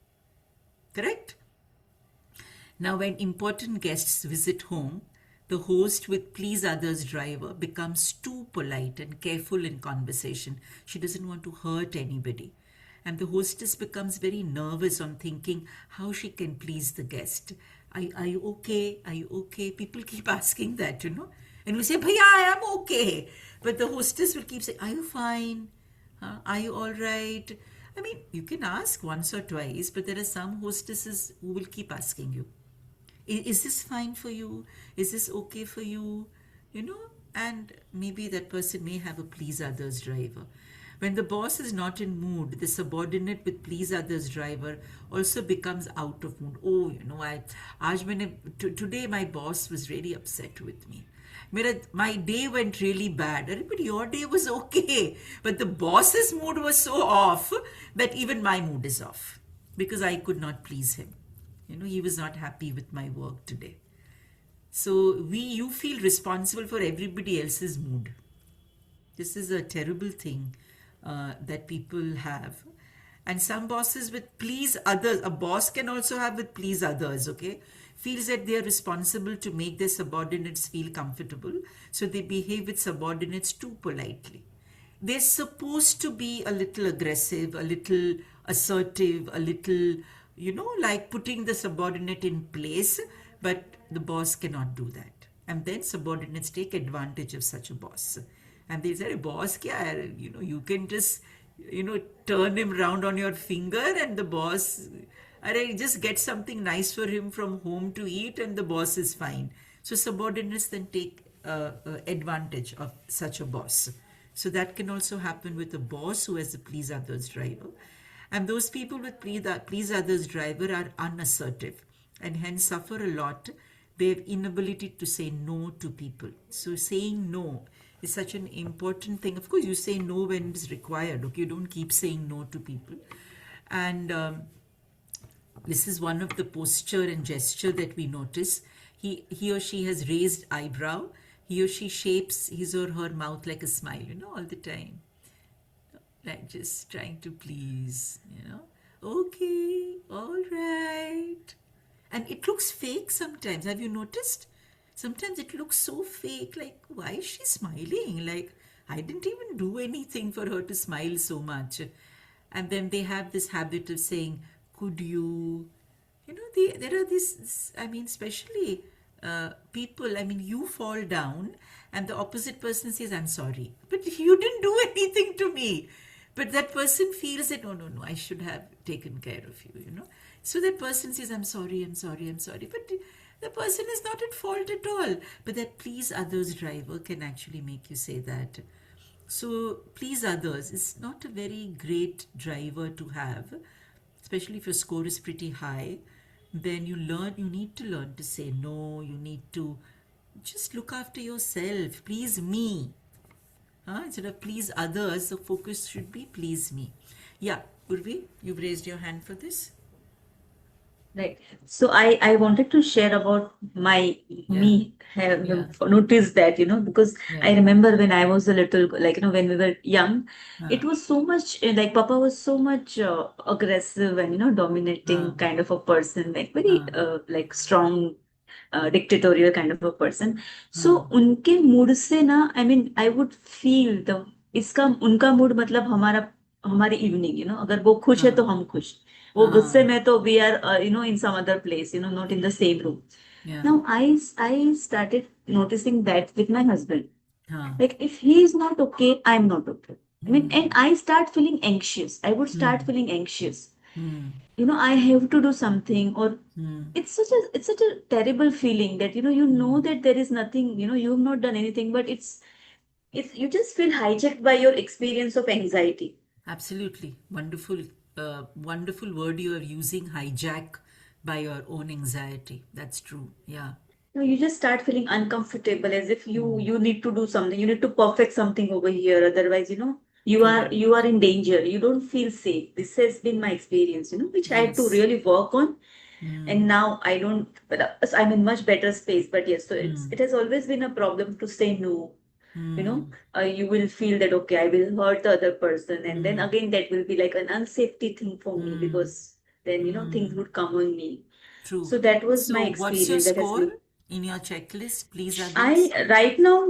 Correct? Now, when important guests visit home, the host with please others driver becomes too polite and careful in conversation. She doesn't want to hurt anybody. And the hostess becomes very nervous on thinking how she can please the guest. Are you okay? Are you okay? People keep asking that, And we say, Bhaiya, I am okay. But the hostess will keep saying, Are you fine? Are you all right? I mean, you can ask once or twice, but there are some hostesses who will keep asking you. Is this fine for you? Is this okay for you? And maybe that person may have a please others driver. When the boss is not in mood, the subordinate with please others driver also becomes out of mood. Oh, today my boss was really upset with me. My day went really bad. But your day was okay. But the boss's mood was so off that even my mood is off because I could not please him. He was not happy with my work today. So you feel responsible for everybody else's mood. This is a terrible thing that people have. And some bosses with please others, a boss can also have with please others, okay? Feels that they are responsible to make their subordinates feel comfortable. So they behave with subordinates too politely. They're supposed to be a little aggressive, a little assertive, a little, like putting the subordinate in place, but the boss cannot do that. And then subordinates take advantage of such a boss. And they say, boss, kya hai? You can just, turn him round on your finger and the boss, just get something nice for him from home to eat and the boss is fine. So subordinates then take advantage of such a boss. So that can also happen with a boss who has a please others driver. And those people with please others driver are unassertive and hence suffer a lot. They have inability to say no to people. So saying no is such an important thing. Of course, you say no when it is required. Okay, you don't keep saying no to people. And this is one of the posture and gesture that we notice. He or she has raised eyebrow. He or she shapes his or her mouth like a smile, all the time. Like just trying to please, Okay, all right. And it looks fake sometimes. Have you noticed? Sometimes it looks so fake. Like, why is she smiling? Like, I didn't even do anything for her to smile so much. And then they have this habit of saying, could you? There are these, especially people, you fall down and the opposite person says, I'm sorry. But you didn't do anything to me. But that person feels that, no, I should have taken care of you, So that person says, I'm sorry. But the person is not at fault at all. But that please others driver can actually make you say that. So please others is not a very great driver to have, especially if your score is pretty high. Then you need to learn to say no. You need to just look after yourself. Please me. Instead of please others, the focus should be please me. Yeah, Urvi, you've raised your hand for this. Right. So I wanted to share about me have noticed that, because I remember when I was a little, when we were young, it was so much like Papa was so much aggressive and, dominating kind of a person, like very strong dictatorial kind of a person. So उनके mood से ना, I would feel the इसका उनका mood मतलब हमारी evening, अगर वो खुश है तो हम खुश, वो गुस्से में तो we are in some other place, not in the same room. Now I started noticing that with my husband. Like if he is not okay, I'm not okay. And I start feeling anxious. I would start feeling anxious. I have to do something, or it's such a terrible feeling that you know that there is nothing, you have not done anything, but it's you just feel hijacked by your experience of anxiety. Absolutely. Wonderful word you are using, hijack by your own anxiety. That's true. Yeah. You just start feeling uncomfortable, as if you need to do something, you need to perfect something over here, otherwise you are in danger, you don't feel safe. This has been my experience, which I had to really work on. And now I don't, but I'm in much better space. But yes, so it has always been a problem to say no. You know, you will feel that, okay, I will hurt the other person. And then again, that will be like an unsafety thing for me, because then, things would come on me. True. So that was my So, what's your experience. That has score been. in your checklist? Please others. I right now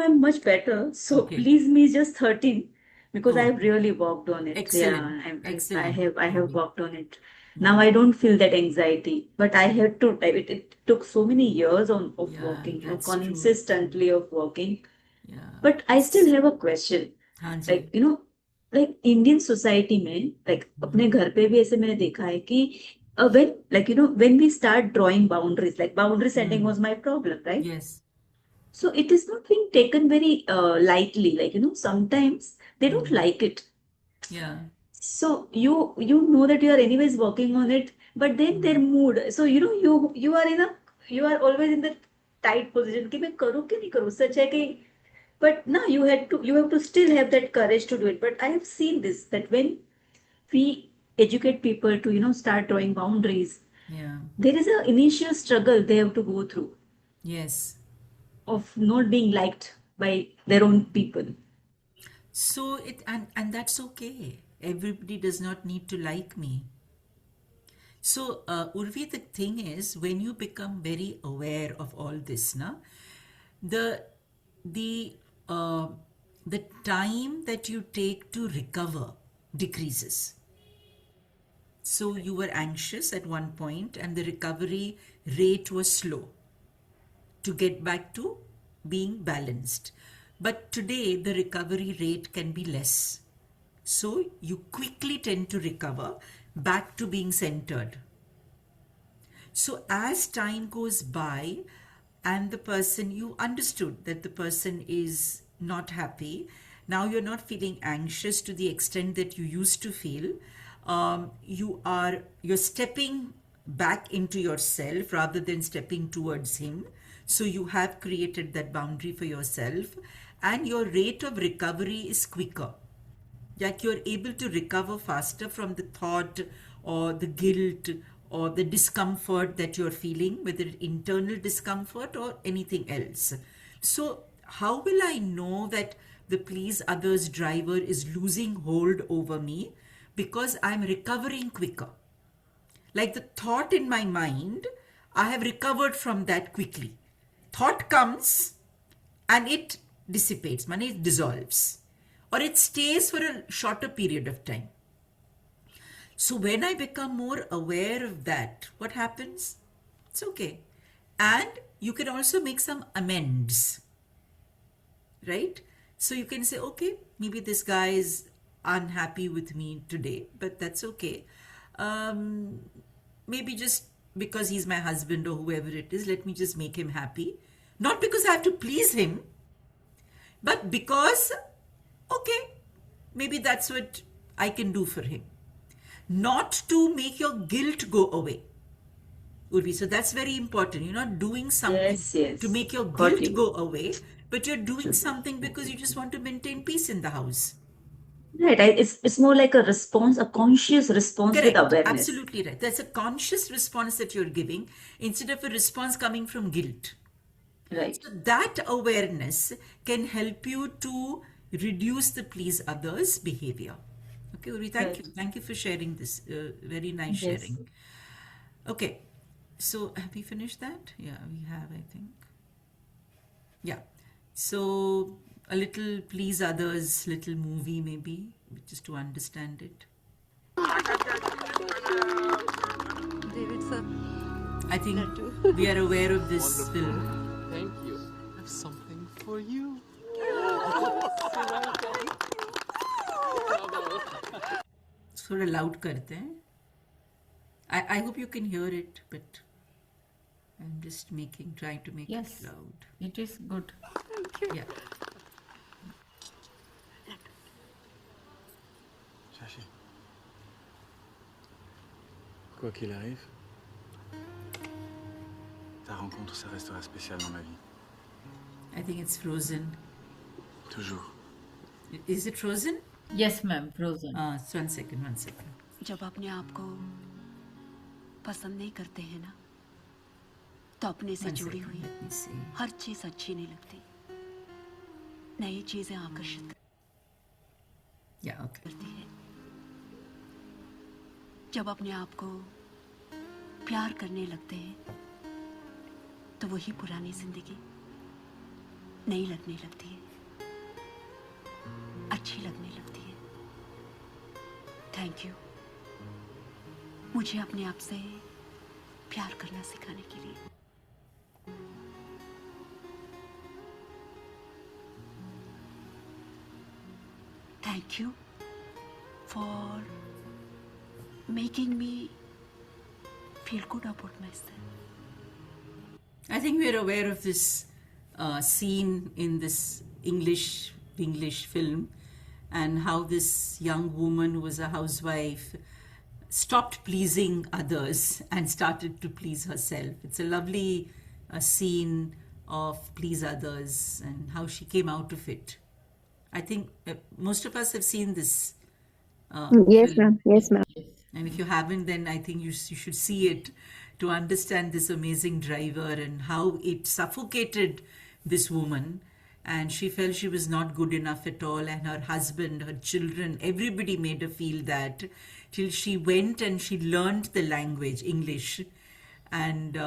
I'm much better. So Okay. please me is just 13, because I Oh, have really worked on it. Yeah, excellent. I Excellent. have I have Urvi. worked on it. Now I don't feel that anxiety, but I had to. It took so many years of Yeah, working, that's true. True. consistently of working. Yeah. But I still have a question. हाँ जी. Like, like Indian society में, like अपने घर पे भी ऐसे मैंने देखा है कि when we start drawing boundaries, like boundary setting was my problem, right? Yes. So it is not being taken very lightly. Like, sometimes they don't like it. Yeah. So you know that you are anyways working on it, but then their mood. So you are always in the tight position कि मैं करूँ कि नहीं करूँ, सच है कि. But no, you have to still have that courage to do it. But I have seen this, that when we educate people to start drawing boundaries, Yeah. there is an initial struggle they have to go through Yes. of not being liked by their own people. So and that's okay. Everybody does not need to like me. So, Urvi, the thing is, when you become very aware of all this, the the uh, the time that you take to recover decreases. So you were anxious at one point, and the recovery rate was slow to get back to being balanced. But today, the recovery rate can be less. So you quickly tend to recover back to being centered. So as time goes by and the person, you understood that the person is not happy, now you're not feeling anxious to the extent that you used to feel. You're stepping back into yourself rather than stepping towards him. So you have created that boundary for yourself, and your rate of recovery is quicker. Like you're able to recover faster from the thought or the guilt or the discomfort that you're feeling, whether internal discomfort or anything else. So, how will I know that the please others driver is losing hold over me? Because I'm recovering quicker. Like the thought in my mind, I have recovered from that quickly. Thought comes and it dissipates, money it dissolves, or it stays for a shorter period of time. So when I become more aware of that, what happens? It's okay. And you can also make some amends, right? So you can say, okay, maybe this guy is unhappy with me today, but that's okay. Maybe just because he's my husband or whoever it is, let me just make him happy. Not because I have to please him, but because, okay, maybe that's what I can do for him. Not to make your guilt go away, Urvi. So that's very important. You're not doing something Yes, to make your got guilt you. go away, but you're doing something because you just want to maintain peace in the house. Right. It's more like a response, a conscious response with Correct. awareness. Absolutely right. That's a conscious response that you're giving instead of a response coming from guilt. Right. So that awareness can help you to reduce the please others behavior. Okay, Uri, thank you. Right. Thank you for sharing this. Very nice Yes. sharing. Okay, so have we finished that? Yeah, we have, I think. Yeah. So a little please others, little movie maybe, just to understand it. David sir. I think we are aware of this film. Thank you. I have something for you. थोड़ा loud करते हैं. I hope you can hear it, but I'm just trying to make Yes, it loud. it is good. Thank you. Yeah. Chachi. Quoi qu'il arrive, ta rencontre, ça restera spécial dans ma vie. I think it's Frozen. Toujours. Is it Frozen? Yes, ma'am, Frozen. So one second. जब अपने आप को पसंद नहीं करते हैं ना, तो अपने से One जुड़ी second, हुई let me see. हर चीज अच्छी नहीं लगती. नई चीजें आकर्षित करती है। जब अपने आप को प्यार करने लगते हैं तो वही पुरानी जिंदगी नई लगने लगती है, अच्छी लगने लगती है। थैंक यू मुझे अपने आप से प्यार करना सिखाने के लिए। Thank you for making me feel good about myself. I think we're aware of this scene in this English film, and how this young woman who was a housewife stopped pleasing others and started to please herself. It's a lovely scene of please others and how she came out of it. I think most of us have seen this Yes, film. ma'am. Yes, ma'am. And if you haven't, then I think you should see it to understand this amazing driver and how it suffocated this woman. And she felt she was not good enough at all. And her husband, her children, everybody made her feel that, till she went and she learned the language, English. And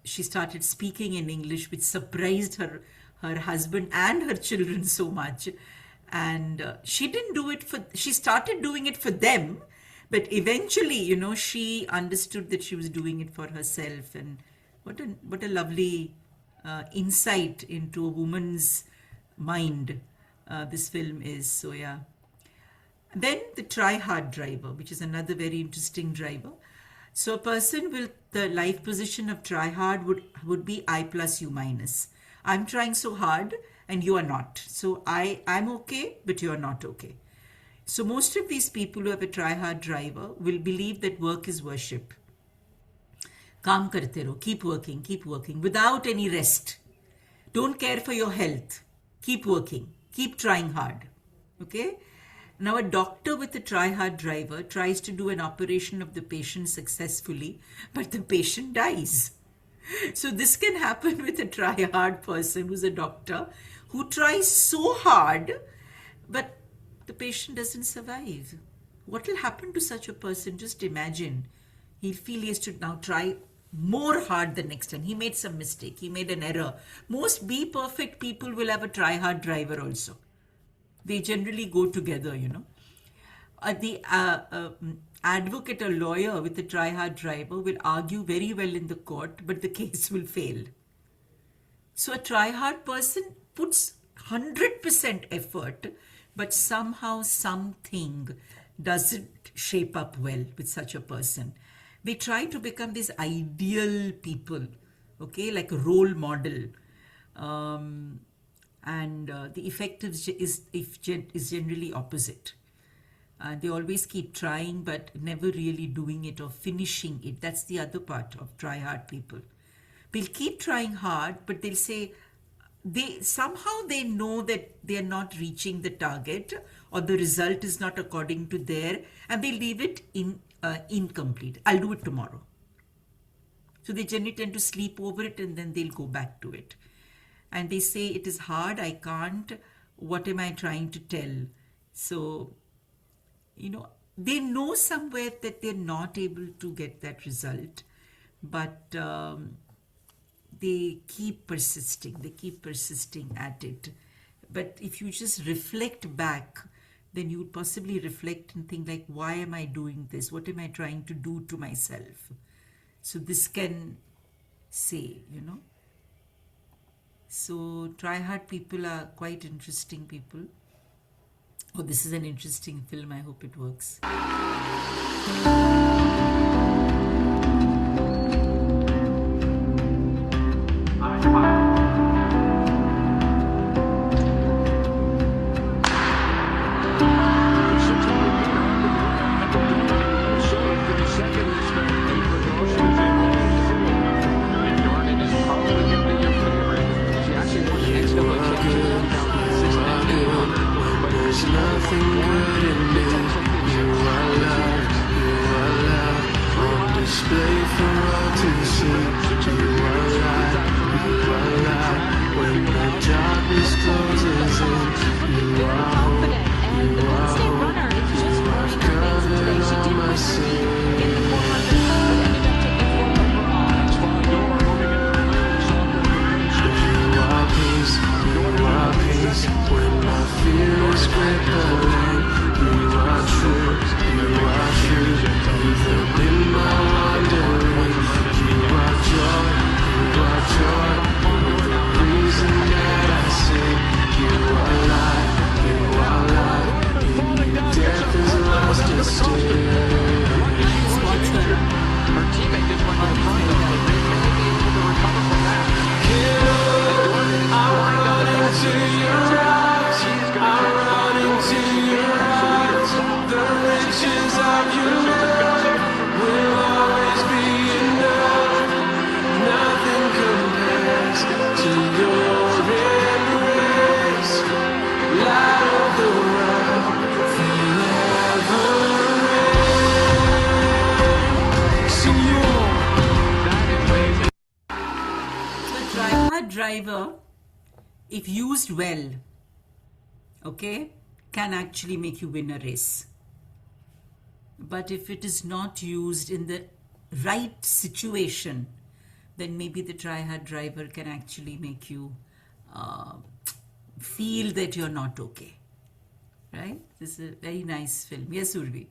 she started speaking in English, which surprised her husband and her children so much. And she didn't do it she started doing it for them, but eventually, she understood that she was doing it for herself. And what a lovely insight into a woman's mind this film is. So yeah. Then the try-hard driver, which is another very interesting driver. So a person with the life position of try-hard would be I plus you minus. I'm trying so hard and you are not. So I'm okay, but you're not okay. So most of these people who have a try-hard driver will believe that work is worship. Kaam karte raho, keep working without any rest. Don't care for your health. Keep working, keep trying hard. Okay? Now a doctor with a try-hard driver tries to do an operation of the patient successfully, but the patient dies. So this can happen with a try-hard person who's a doctor who tries so hard, but the patient doesn't survive. What will happen to such a person? Just imagine. He'll feel he has to now try more hard the next time. He made some mistake. He made an error. Most be perfect people will have a try-hard driver also. They generally go together, The advocate or lawyer with a try-hard driver will argue very well in the court, but the case will fail. So a try-hard person puts 100% effort, but somehow something doesn't shape up well with such a person. They try to become these ideal people, okay, like a role model. And the effect is generally opposite. They always keep trying but never really doing it or finishing it. That's the other part of try-hard people. They'll keep trying hard, but they'll say they know that they're not reaching the target or the result is not according to their, and they leave it incomplete. I'll do it tomorrow. So they generally tend to sleep over it and then they'll go back to it. And they say, it is hard, I can't, what am I trying to tell? So, they know somewhere that they're not able to get that result, but they keep persisting at it. But if you just reflect back, then you would possibly reflect and think like, why am I doing this? What am I trying to do to myself? So this can say, So try-hard people are quite interesting people. Oh, this is an interesting film. I hope it works. Nothing good in me. You are loved. driver, if used well, okay, can actually make you win a race. But if it is not used in the right situation, then maybe the try-hard driver can actually make you feel that you're not okay. Right? This is a very nice film. Yes, Urvi.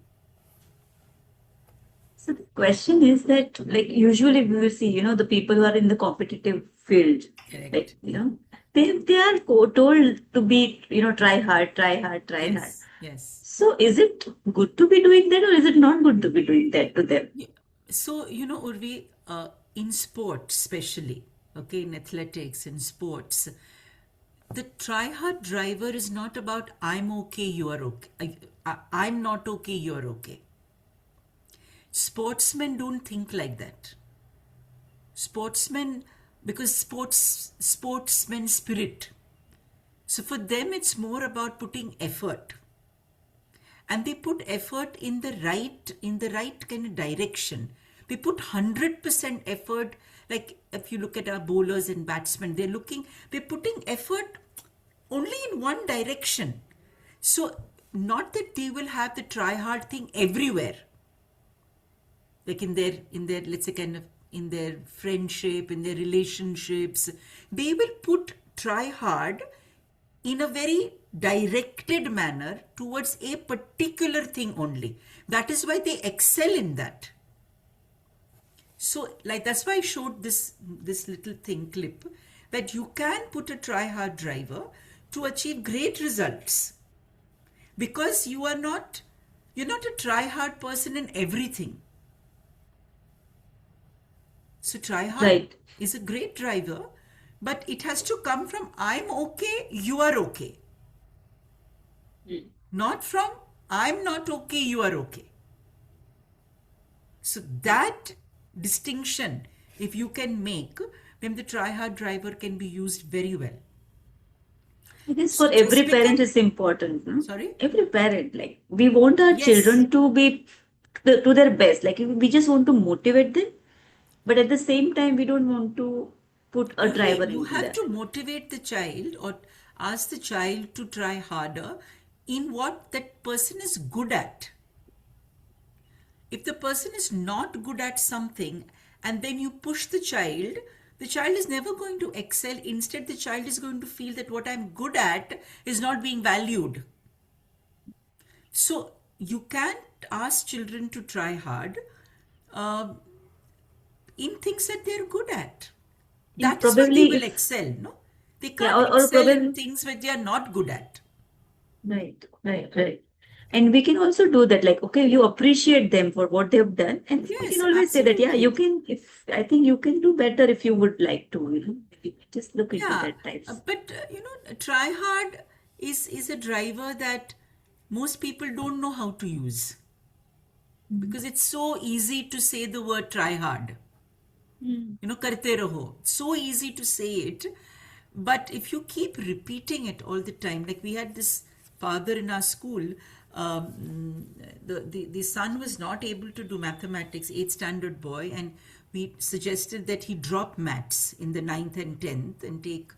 So the question is that, like, usually we will see, the people who are in the competitive field, Correct. like, they are told to be, try hard, try hard, try hard. Yes, yes. So is it good to be doing that, or is it not good to be doing that to them? Yeah. So, Urvi, in sports especially, okay, in athletics, in sports, the try-hard driver is not about I'm okay, you are okay. I'm not okay, you're okay. Sportsmen don't think like that. Sportsmen, because sportsmen spirit. So for them, it's more about putting effort. And they put effort in the right kind of direction. They put 100% effort. Like if you look at our bowlers and batsmen, they're putting effort only in one direction. So not that they will have the try hard thing everywhere. Like in their let's say kind of in their friendship, in their relationships, they will put try hard in a very directed manner towards a particular thing only. That is why they excel in that. So like that's why I showed this little thing clip, that you can put a try hard driver to achieve great results, because you're not a try hard person in everything. So try hard is a great driver, but it has to come from I'm okay, you are okay. Not from I'm not okay, you are okay. So that distinction, if you can make, then the try hard driver can be used very well. I guess for every parent is important. No? Sorry? Every parent, like, we want our children to be to their best. Like, we just want to motivate them, but at the same time, we don't want to put a driver You into have that. to motivate the child or ask the child to try harder in what that person is good at. If the person is not good at something and then you push the child is never going to excel. Instead, the child is going to feel that what I'm good at is not being valued. So you can't ask children to try hard in things that they're good at. That is why they will excel, no? They can't excel in things which they are not good at. Right. And we can also do that, like, okay, you appreciate them for what they've done, and we can always say that, yeah, you can. I think you can do better if you would like to. Just look into that types. But try hard is a driver that most people don't know how to use, because it's so easy to say the word try hard. Karte raho. So easy to say it, but if you keep repeating it all the time, like we had this father in our school, the son was not able to do mathematics, 8th standard boy, and we suggested that he drop maths in the 9th and 10th and take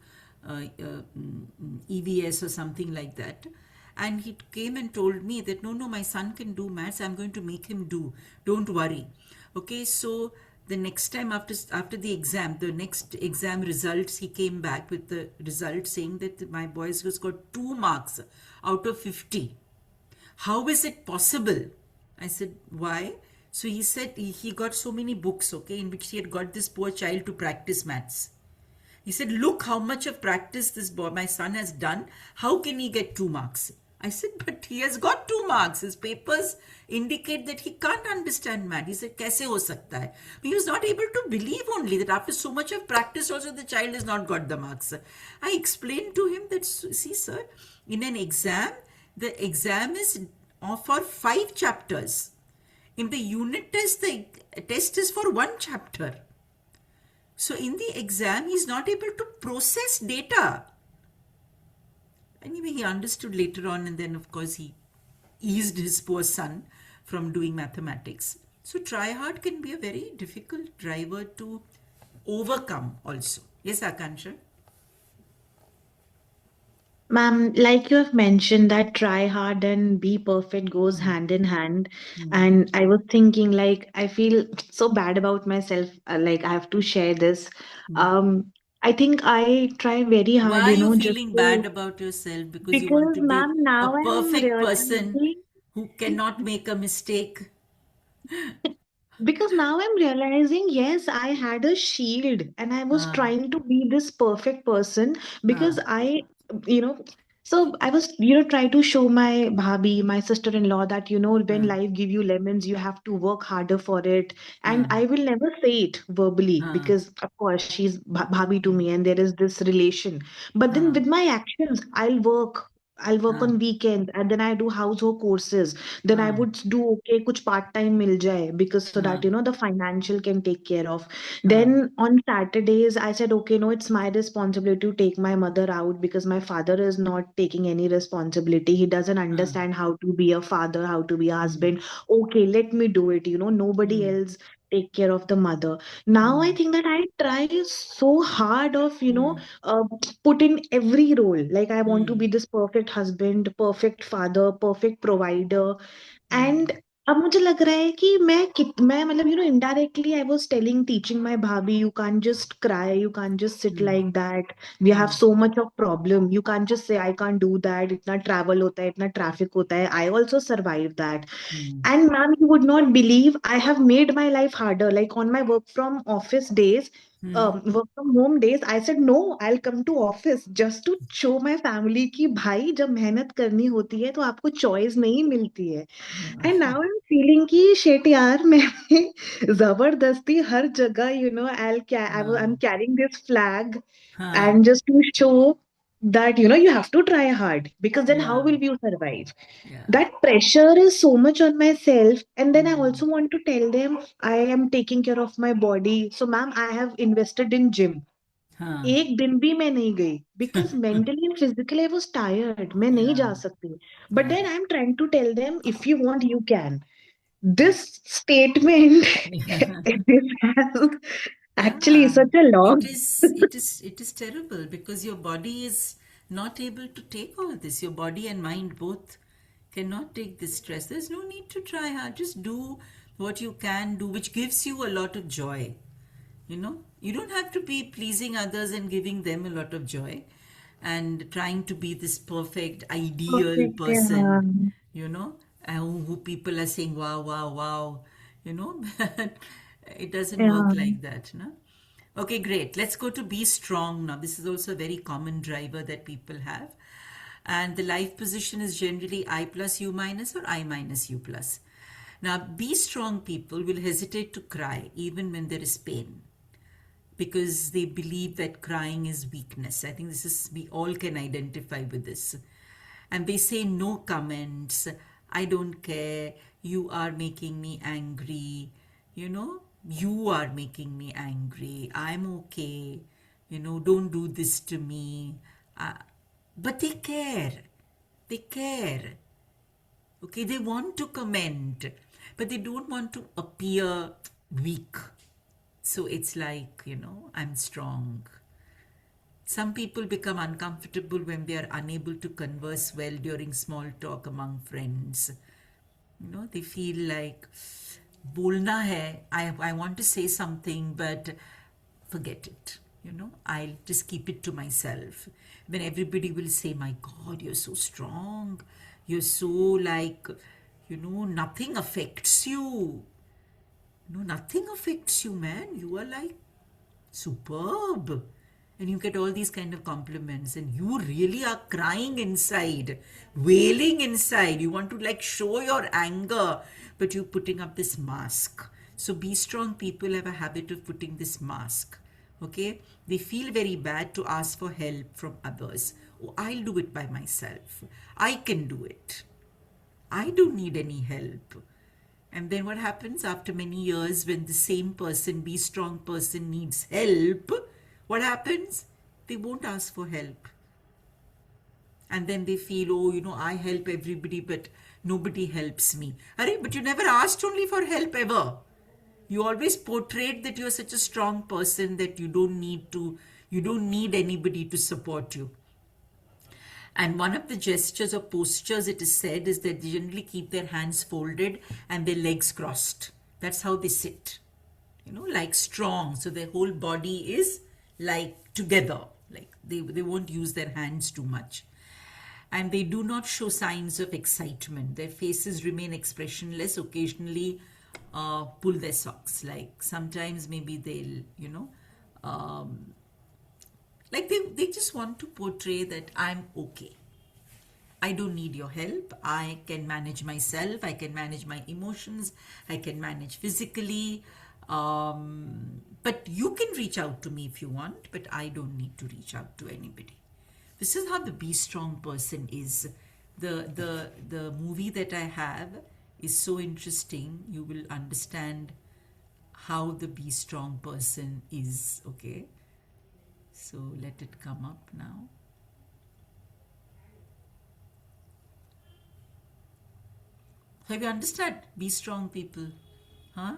EVS or something like that. And he came and told me that, no, my son can do maths. I'm going to make him do. Don't worry. Okay, so the next time after the exam, the next exam results, he came back with the result saying that my boy has got 2 marks out of 50. How is it possible? I said, why? So he said he got so many books, okay, in which he had got this poor child to practice maths. He said, look how much of practice this boy, my son, has done. How can he get 2 marks? I said, but he has got 2 marks. His papers indicate that he can't understand math. He said, kaise ho sakta hai? But he was not able to believe only that after so much of practice also the child has not got the marks. I explained to him that, see sir, in an exam, the exam is for 5 chapters. In the unit test, the test is for 1 chapter. So in the exam, he's not able to process data. Anyway, he understood later on, and then of course he eased his poor son from doing mathematics. So try hard can be a very difficult driver to overcome also. Yes, Akansha? Ma'am, like you have mentioned that try hard and be perfect goes hand in hand. And I was thinking, like, I feel so bad about myself. Like, I have to share this. Um, I think I try very Why hard, are you just feeling to, bad about yourself? Because you want because, to be ma'am, a now I'm perfect person realizing. who cannot make a mistake? Because now I'm realizing, yes, I had a shield and I was Ah, trying to be this perfect person because ah, you know, so I was, trying to show my bhabhi, my sister-in-law that, when ah, life give you lemons, you have to work harder for it. And ah, I will never say it verbally ah, because, of course, she's bhabhi to me and there is this relation. But then ah, with my actions, I'll work ah, on weekends and then I do household courses, then I ah, would do okay kuch part time mil jaye because so that ah, the financial can take care of. ah, Then on Saturdays I said okay, no, it's my responsibility to take my mother out because my father is not taking any responsibility. He doesn't ah, understand how to be a father, how to be a mm, husband. Okay, let me do it. Nobody mm, else take care of the mother. Now I mm, think that I try so hard of mm, put in every role. Like I want to mm, be this perfect husband, perfect father, perfect provider. mm, and अब मुझे लग रहा है कि मैं मतलब indirectly I was telling teaching my bhabhi, you can't just cry, you can't just sit mm, like that, we have mm, so much of problem, you can't just say I can't do that, इतना travel होता है, इतना traffic होता है, I also survive that. mm, And ma'am, you would not believe I have made my life harder. Like on my work from office days, mm, work from home days, I said no, I'll come to office just to show my family कि भाई जब मेहनत करनी होती है तो आपको choice नहीं मिलती है. And now I am feeling कि शेट यार मैं जबरदस्ती हर जगह I am ah, carrying this flag ah, and just to show that you have to try hard because then how yeah, will you survive. yeah, That pressure is so much on myself, and then I mm, also want to tell them I am taking care of my body. So ma'am, I have invested in gym. ah, एक दिन भी मैं नहीं गई because mentally and physically I was tired. मैं नहीं yeah, जा सकती. But yeah, then I'm trying to tell them if you want you can. This statement this has actually yeah. such a long. It is terrible because your body is not able to take all this. Your body and mind both cannot take this stress. There's no need to try hard. Just do what you can do, which gives you a lot of joy. You don't have to be pleasing others and giving them a lot of joy and trying to be this perfect ideal Perfect, yeah. person, you know who people are saying wow, wow, wow, you know it doesn't work Yeah. like that, no. Okay, great. Let's go to be strong now. This is also a very common driver that people have, and the life position is generally I plus U minus or I minus U plus. Now, be strong people will hesitate to cry even when there is pain because they believe that crying is weakness. I think we all can identify with this. And they say no comments, I don't care, you are making me angry, you are making me angry, I'm okay, don't do this to me. Uh, but they care. They care. Okay, they want to comment, but they don't want to appear weak. So it's like, I'm strong. Some people become uncomfortable when they are unable to converse well during small talk among friends. They feel like, bolna hai, I want to say something, but forget it. I'll just keep it to myself. Then everybody will say, my God, you're so strong. You're so like, nothing affects you. Nothing affects you, man. You are like superb. And you get all these kind of compliments, and you really are crying inside, wailing inside. You want to like show your anger, but you're putting up this mask. So be strong people have a habit of putting this mask. Okay? They feel very bad to ask for help from others. Oh, I'll do it by myself. I can do it. I don't need any help. And then what happens after many years when the same person, be strong person, needs help? What happens? They won't ask for help. And then they feel, oh, I help everybody, but nobody helps me. Arey, but you never asked only for help ever. You always portrayed that you're such a strong person that you don't need anybody to support you. And one of the gestures or postures, it is said, is that they generally keep their hands folded and their legs crossed. That's how they sit, like strong. So their whole body is like together, like they won't use their hands too much. And they do not show signs of excitement. Their faces remain expressionless, occasionally pull their socks. Like sometimes maybe they'll, like they just want to portray that I'm okay. I don't need your help. I can manage myself. I can manage my emotions. I can manage physically. But you can reach out to me if you want, but I don't need to reach out to anybody. This is how the Be Strong person is. The movie that I have is so interesting. You will understand how the Be Strong person is, okay? So let it come up now. Have you understood? Be strong, people. Huh?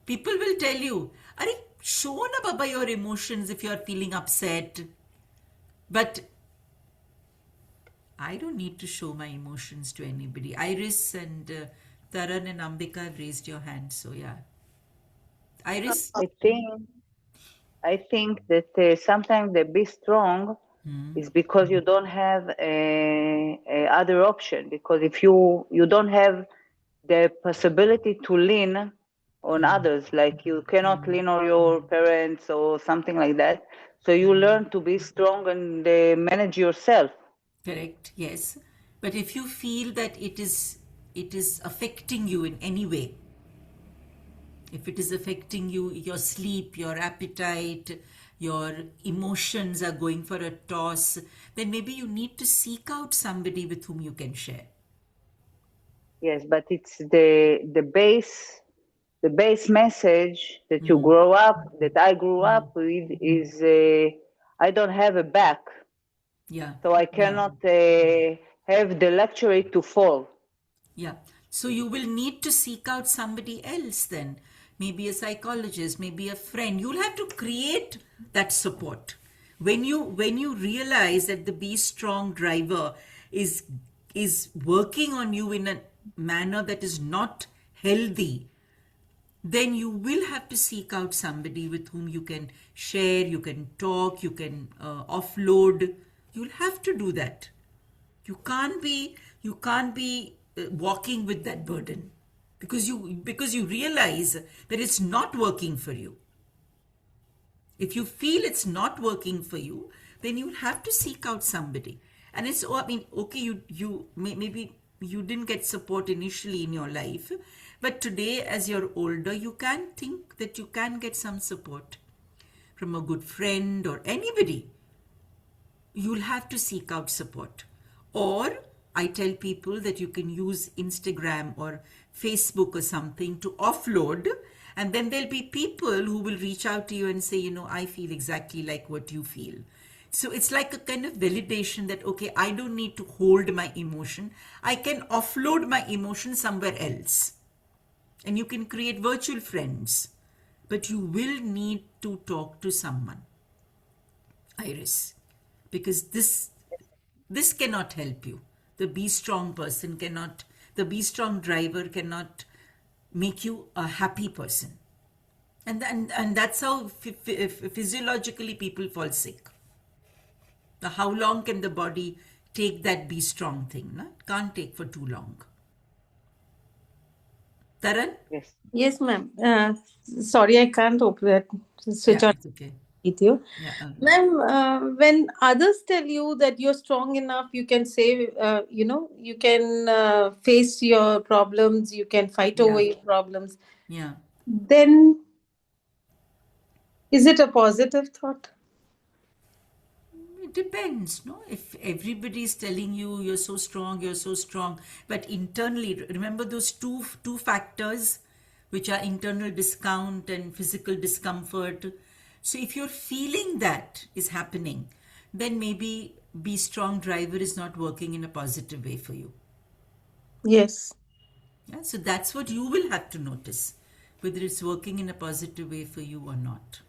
People will tell you, Are show na baba your emotions if you are feeling upset. But I don't need to show my emotions to anybody. Iris and Taran and Ambika have raised your hand, so yeah. Iris? I think that sometimes the be strong is because you don't have a other option. Because if you don't have the possibility to lean on others, like you cannot lean on your parents or something like that, so you learn to be strong and manage yourself. Correct, yes. But if you feel that it is affecting you in any way, if it is affecting you, your sleep, your appetite, your emotions are going for a toss, then maybe you need to seek out somebody with whom you can share. Yes, but it's the base message that you grow up, that I grew up with, is I don't have a back. Yeah. So I cannot have the luxury to fall. Yeah. So you will need to seek out somebody else then. Maybe a psychologist, maybe a friend. You'll have to create that support. When you realize that the Be Strong driver is working on you in a manner that is not healthy, then you will have to seek out somebody with whom you can share, you can talk, you can offload. You'll have to do that. You can't be walking with that burden because you realize that it's not working for you. If you feel it's not working for you, then you'll have to seek out somebody. And it's, I mean, okay, maybe you didn't get support initially in your life, but today as you're older, you can think that you can get some support from a good friend or anybody. You'll have to seek out support. Or I tell people that you can use Instagram or Facebook or something to offload, and then there'll be people who will reach out to you and say, I feel exactly like what you feel. So it's like a kind of validation that, okay, I don't need to hold my emotion. I can offload my emotion somewhere else. And you can create virtual friends. But you will need to talk to someone, Iris, because this cannot help you. The Be Strong person cannot, the Be Strong driver cannot make you a happy person. And that's how physiologically people fall sick. Now, how long can the body take that Be Strong thing? No? It can't take for too long. Taran? Yes. Yes, ma'am. Sorry, I can't open that. Switch on It's okay. with you. Yeah. Ma'am, when others tell you that you're strong enough, you can say, you can face your problems, you can fight over your problems. Yeah. Then, is it a positive thought? It depends, no? If everybody is telling you you're so strong, but internally, remember those two factors, which are internal discount and physical discomfort. So if you're feeling that is happening, then maybe Be Strong driver is not working in a positive way for you. Yes. Yeah, so that's what you will have to notice, whether it's working in a positive way for you or not.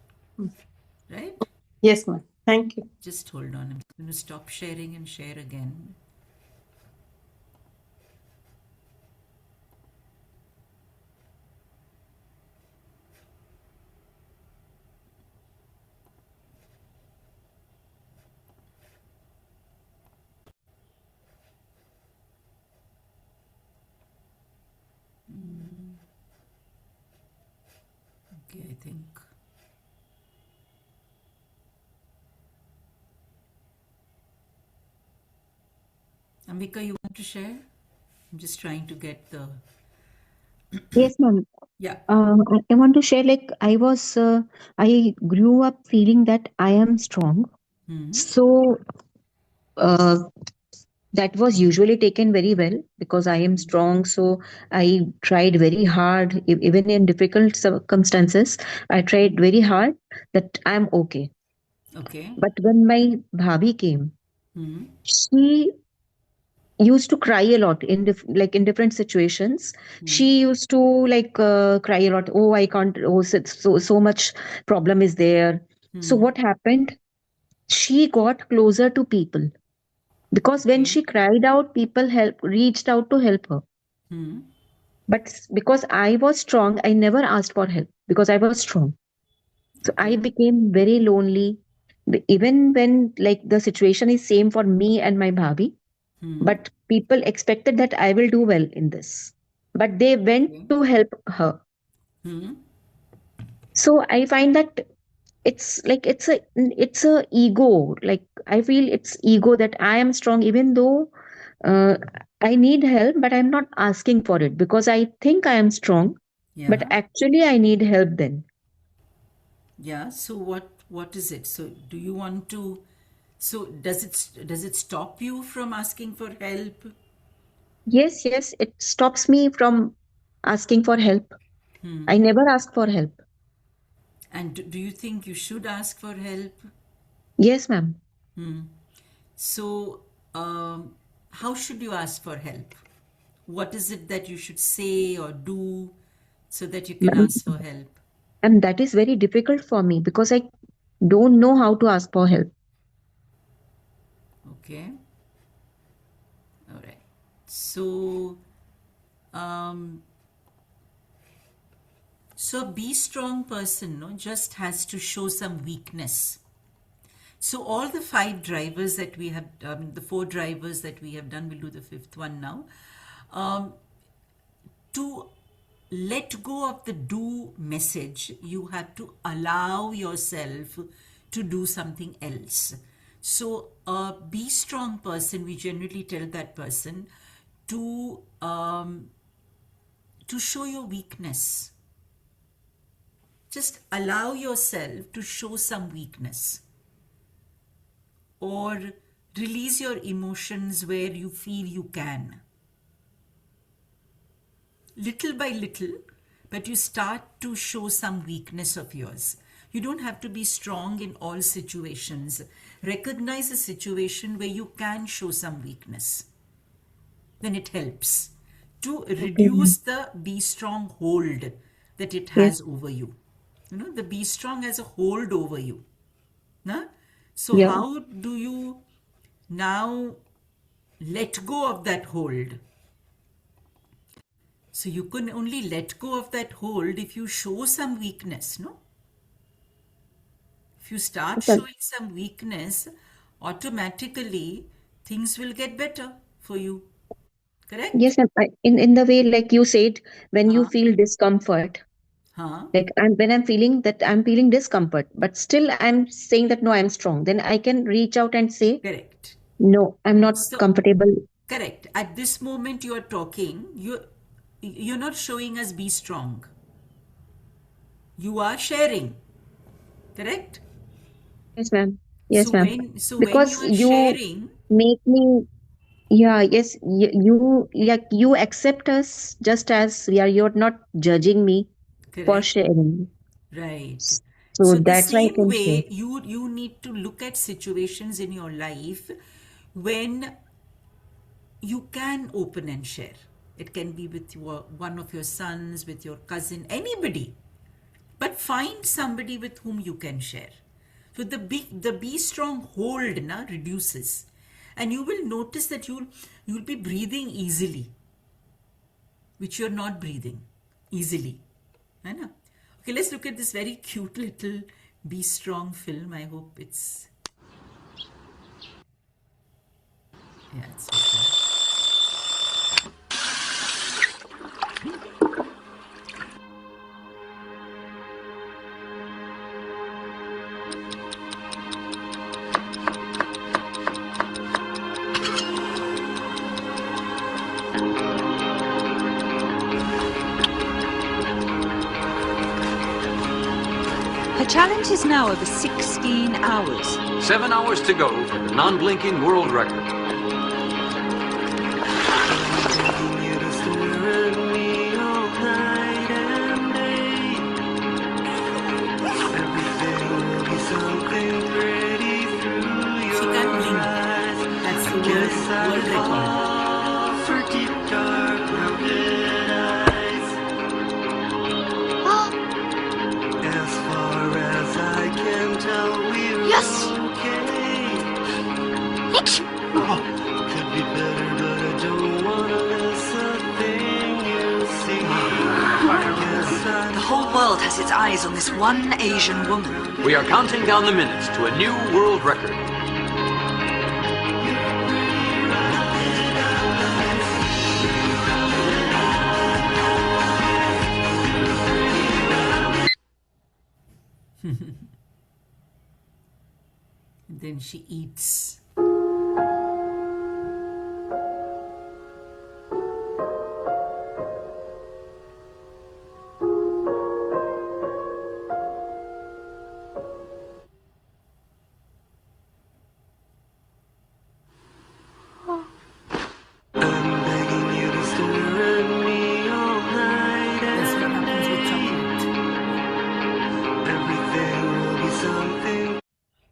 Right? Yes, ma'am. Thank you. Just hold on. I'm going to stop sharing and share again. Okay, I think. Ambika, you want to share? I'm just trying to get the... Yes, ma'am. Yeah. I want to share, like, I grew up feeling that I am strong. So that was usually taken very well because I am strong. So I tried very hard, even in difficult circumstances. I tried very hard that I'm okay. Okay. But when my bhabhi came, she used to cry a lot in like in different situations. She used to like cry a lot. Oh, I can't. Oh, so much problem is there. So what happened? She got closer to people because when she cried out, people reached out to help her. But because I was strong, I never asked for help because I was strong. So I became very lonely. Even when like the situation is same for me and my bhabhi, but people expected that I will do well in this. But they went to help her. So I find that it's like it's a ego. Like I feel it's ego that I am strong, even though uh, I need help, but I'm not asking for it because I think I am strong, but Yeah. actually I need help then. Yeah. So what is it? So do you want to... So does it stop you from asking for help? Yes, it stops me from asking for help. I never ask for help. And do you think you should ask for help? Yes, ma'am. So how should you ask for help? What is it that you should say or do so that you can Ma'am, ask for help? and that is very difficult for me because I don't know how to ask for help. Okay. All right. So, so a be strong person, no, just has to show some weakness. So all the 5 drivers that we have, the 4 drivers that we have done, we'll do the 5th one now. To let go of the do message, you have to allow yourself to do something else. So a be strong person, we generally tell that person to show your weakness. Just allow yourself to show some weakness or release your emotions where you feel you can. Little by little, but you start to show some weakness of yours. You don't have to be strong in all situations. Recognize a situation where you can show some weakness. Then it helps to Okay, reduce ma'am. the be strong hold that it Yes, has over you. You know, the be strong has a hold over you. Nah? So, yeah. how do you now let go of that hold? So you can only let go of that hold if you show some weakness, no? If you start Okay. showing some weakness, automatically things will get better for you. Correct? Yes, ma'am. In the way like you said, when you Huh? feel discomfort, Huh? like when I'm feeling that I'm feeling discomfort, but still I'm saying that no, I'm strong. Then I can reach out and say, Correct. no, I'm not So, comfortable. correct. At this moment you are talking, you're not showing us be strong. You are sharing. Correct? Yes, ma'am. So Yes, ma'am. when you Because are you sharing, make me, yeah, yes, you like you accept us just as we are. You're not judging me for correct? sharing. Right. So So the that's why I same can share. way you need to look at situations in your life when you can open and share. It can be with one of your sons, with your cousin, anybody. But find somebody with whom you can share. So the be strong hold reduces, and you will notice that you'll be breathing easily, which you're not breathing easily. है ना? Okay, let's look at this very cute little Be Strong film. I hope it's okay. Her challenge is now over 16 hours. 7 hours to go for the non-blinking world record. She can't blink. That's the world record. Yes! The whole world has its eyes on this one Asian woman. We are counting down the minutes to a new world record. Then she eats.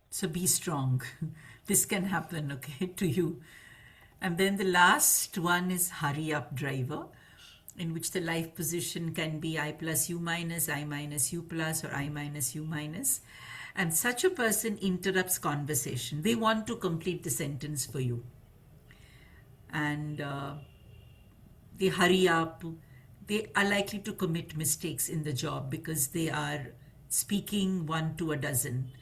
So be strong. This can happen, okay, to you. And then the last one is hurry up driver, in which the life position can be I plus U minus, I minus U plus, or I minus U minus. And such a person interrupts conversation. They want to complete the sentence for you. And they hurry up. They are likely to commit mistakes in the job because they are speaking one to a dozen.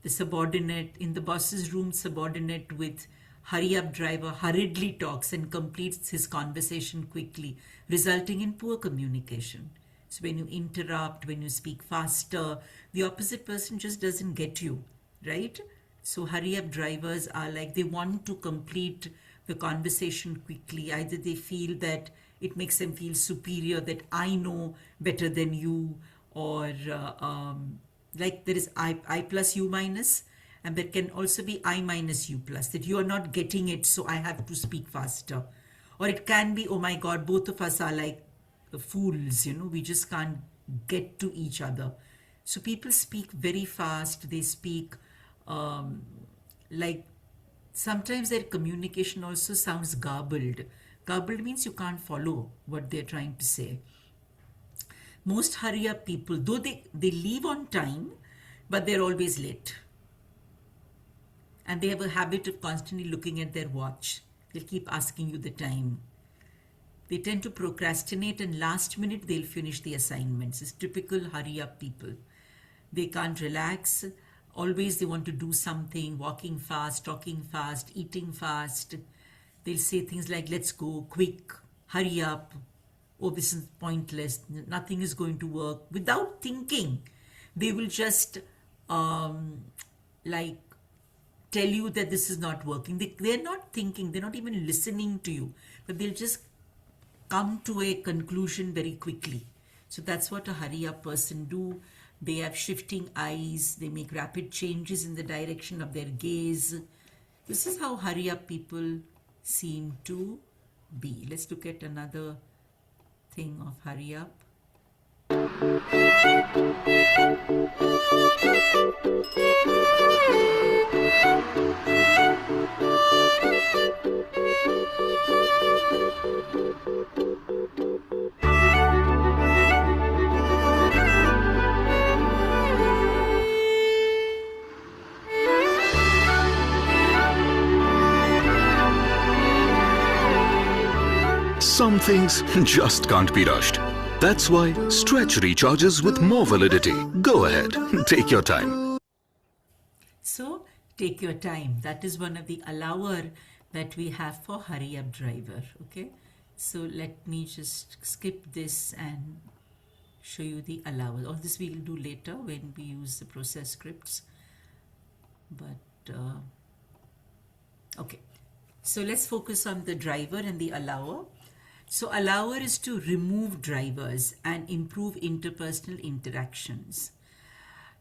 The subordinate in the boss's room, subordinate with hurry up driver hurriedly talks and completes his conversation quickly, resulting in poor communication. So when you interrupt, when you speak faster, the opposite person just doesn't get you, right? So hurry up drivers are like they want to complete the conversation quickly. Either they feel that it makes them feel superior, that I know better than you, or like there is I plus U minus, and there can also be I minus U plus, that you are not getting it, so I have to speak faster. Or it can be, oh my God, both of us are like fools, we just can't get to each other. So people speak very fast, they speak like sometimes their communication also sounds garbled. Garbled means you can't follow what they're trying to say. Most hurry up people, though they leave on time, but they're always late. And they have a habit of constantly looking at their watch. They'll keep asking you the time. They tend to procrastinate, and last minute they'll finish the assignments. It's typical hurry up people. They can't relax. Always they want to do something, walking fast, talking fast, eating fast. They'll say things like, let's go, quick, hurry up. Oh, this is pointless, nothing is going to work. Without thinking, they will just like tell you that this is not working. They're not thinking, they're not even listening to you, but they'll just come to a conclusion very quickly. So that's what a hurry up person do. They have shifting eyes, they make rapid changes in the direction of their gaze. This is how hurry up people seem to be. Let's look at another thing of hurry up. Some things just can't be rushed. That's why Stretch recharges with more validity. Go ahead, take your time. So take your time. That is one of the allower that we have for hurry up driver. Okay. So let me just skip this and show you the allower. All this we will do later when we use the process scripts. But okay. So let's focus on the driver and the allower. So allower is to remove drivers and improve interpersonal interactions.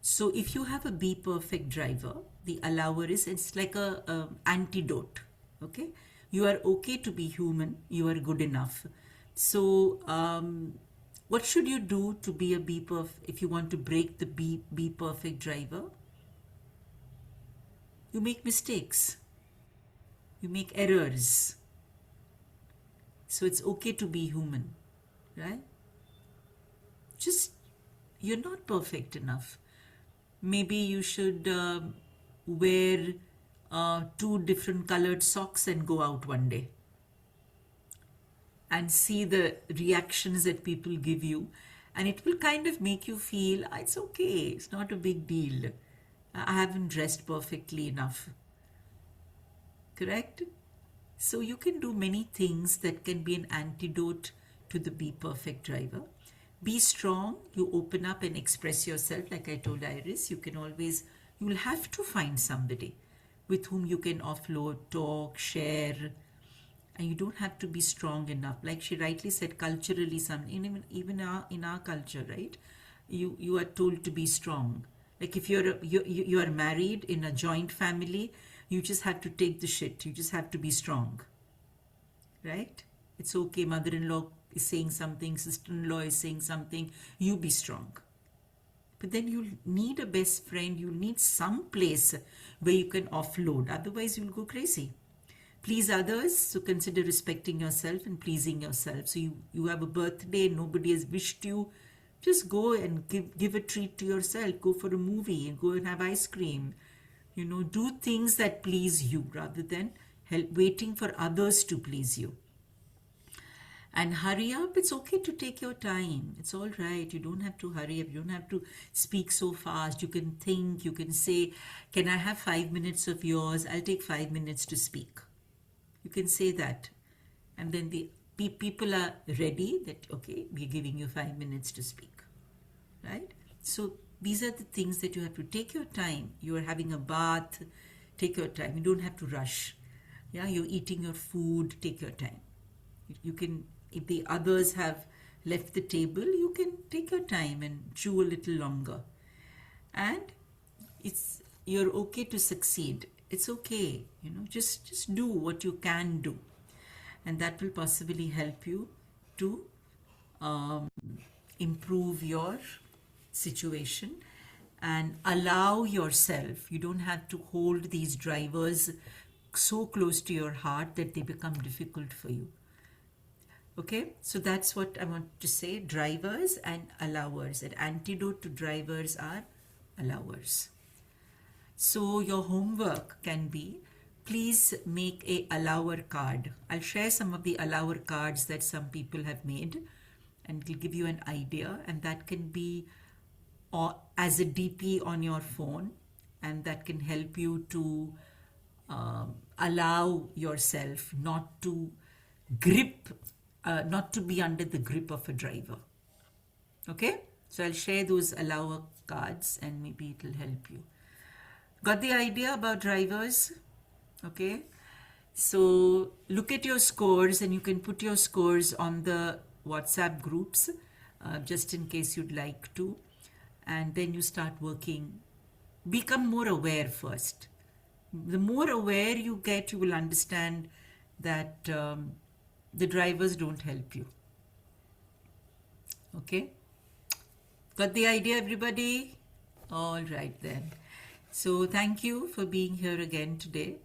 So if you have a be perfect driver, the allower is, it's like a antidote. Okay, you are okay to be human. You are good enough. So what should you do to be a be perfect? If you want to break the be perfect driver, you make mistakes. You make errors. So it's okay to be human, right? Just, you're not perfect enough. Maybe you should wear 2 different colored socks and go out one day and see the reactions that people give you, and it will kind of make you feel, "Ah, it's okay, it's not a big deal. I haven't dressed perfectly enough." Correct? So you can do many things that can be an antidote to the be perfect driver. Be strong. You open up and express yourself. Like I told Iris, you will have to find somebody with whom you can offload, talk, share, and you don't have to be strong enough. Like she rightly said, culturally, even in our culture, right? You are told to be strong. Like if you are married in a joint family, you just have to take the shit. You just have to be strong, right? It's okay. Mother-in-law is saying something, sister-in-law is saying something. You be strong. But then you'll need a best friend. You'll need some place where you can offload. Otherwise, you'll go crazy. Please others, so consider respecting yourself and pleasing yourself. So you have a birthday, nobody has wished you, just go and give a treat to yourself. Go for a movie and go and have ice cream. Do things that please you rather than waiting for others to please you. And hurry up, it's okay to take your time. It's all right. You don't have to hurry up. You don't have to speak so fast. You can think, you can say, "Can I have 5 minutes of yours? I'll take 5 minutes to speak." You can say that. And then the people are ready that, okay, we're giving you 5 minutes to speak. Right? So these are the things that you have to take your time. You are having a bath, take your time. You don't have to rush. Yeah, you're eating your food, take your time. You can, if the others have left the table, you can take your time and chew a little longer. And you're okay to succeed. It's okay, just do what you can do. And that will possibly help you to improve your situation and allow yourself. You don't have to hold these drivers so close to your heart that they become difficult for you. Okay, so that's what I want to say. Drivers and allowers. An antidote to drivers are allowers. So your homework can be, please make a allower card. I'll share some of the allower cards that some people have made and it'll give you an idea, and that can be as a DP on your phone, and that can help you to allow yourself not to be under the grip of a driver. Okay, so I'll share those allower cards and maybe it'll help you. Got the idea about drivers? Okay, so look at your scores, and you can put your scores on the WhatsApp groups just in case you'd like to, and then you start working. Become more aware first. The more aware you get, you will understand that the drivers don't help you. Okay, got the idea, everybody? All right then. So thank you for being here again today,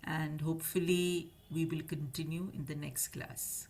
and hopefully we will continue in the next class.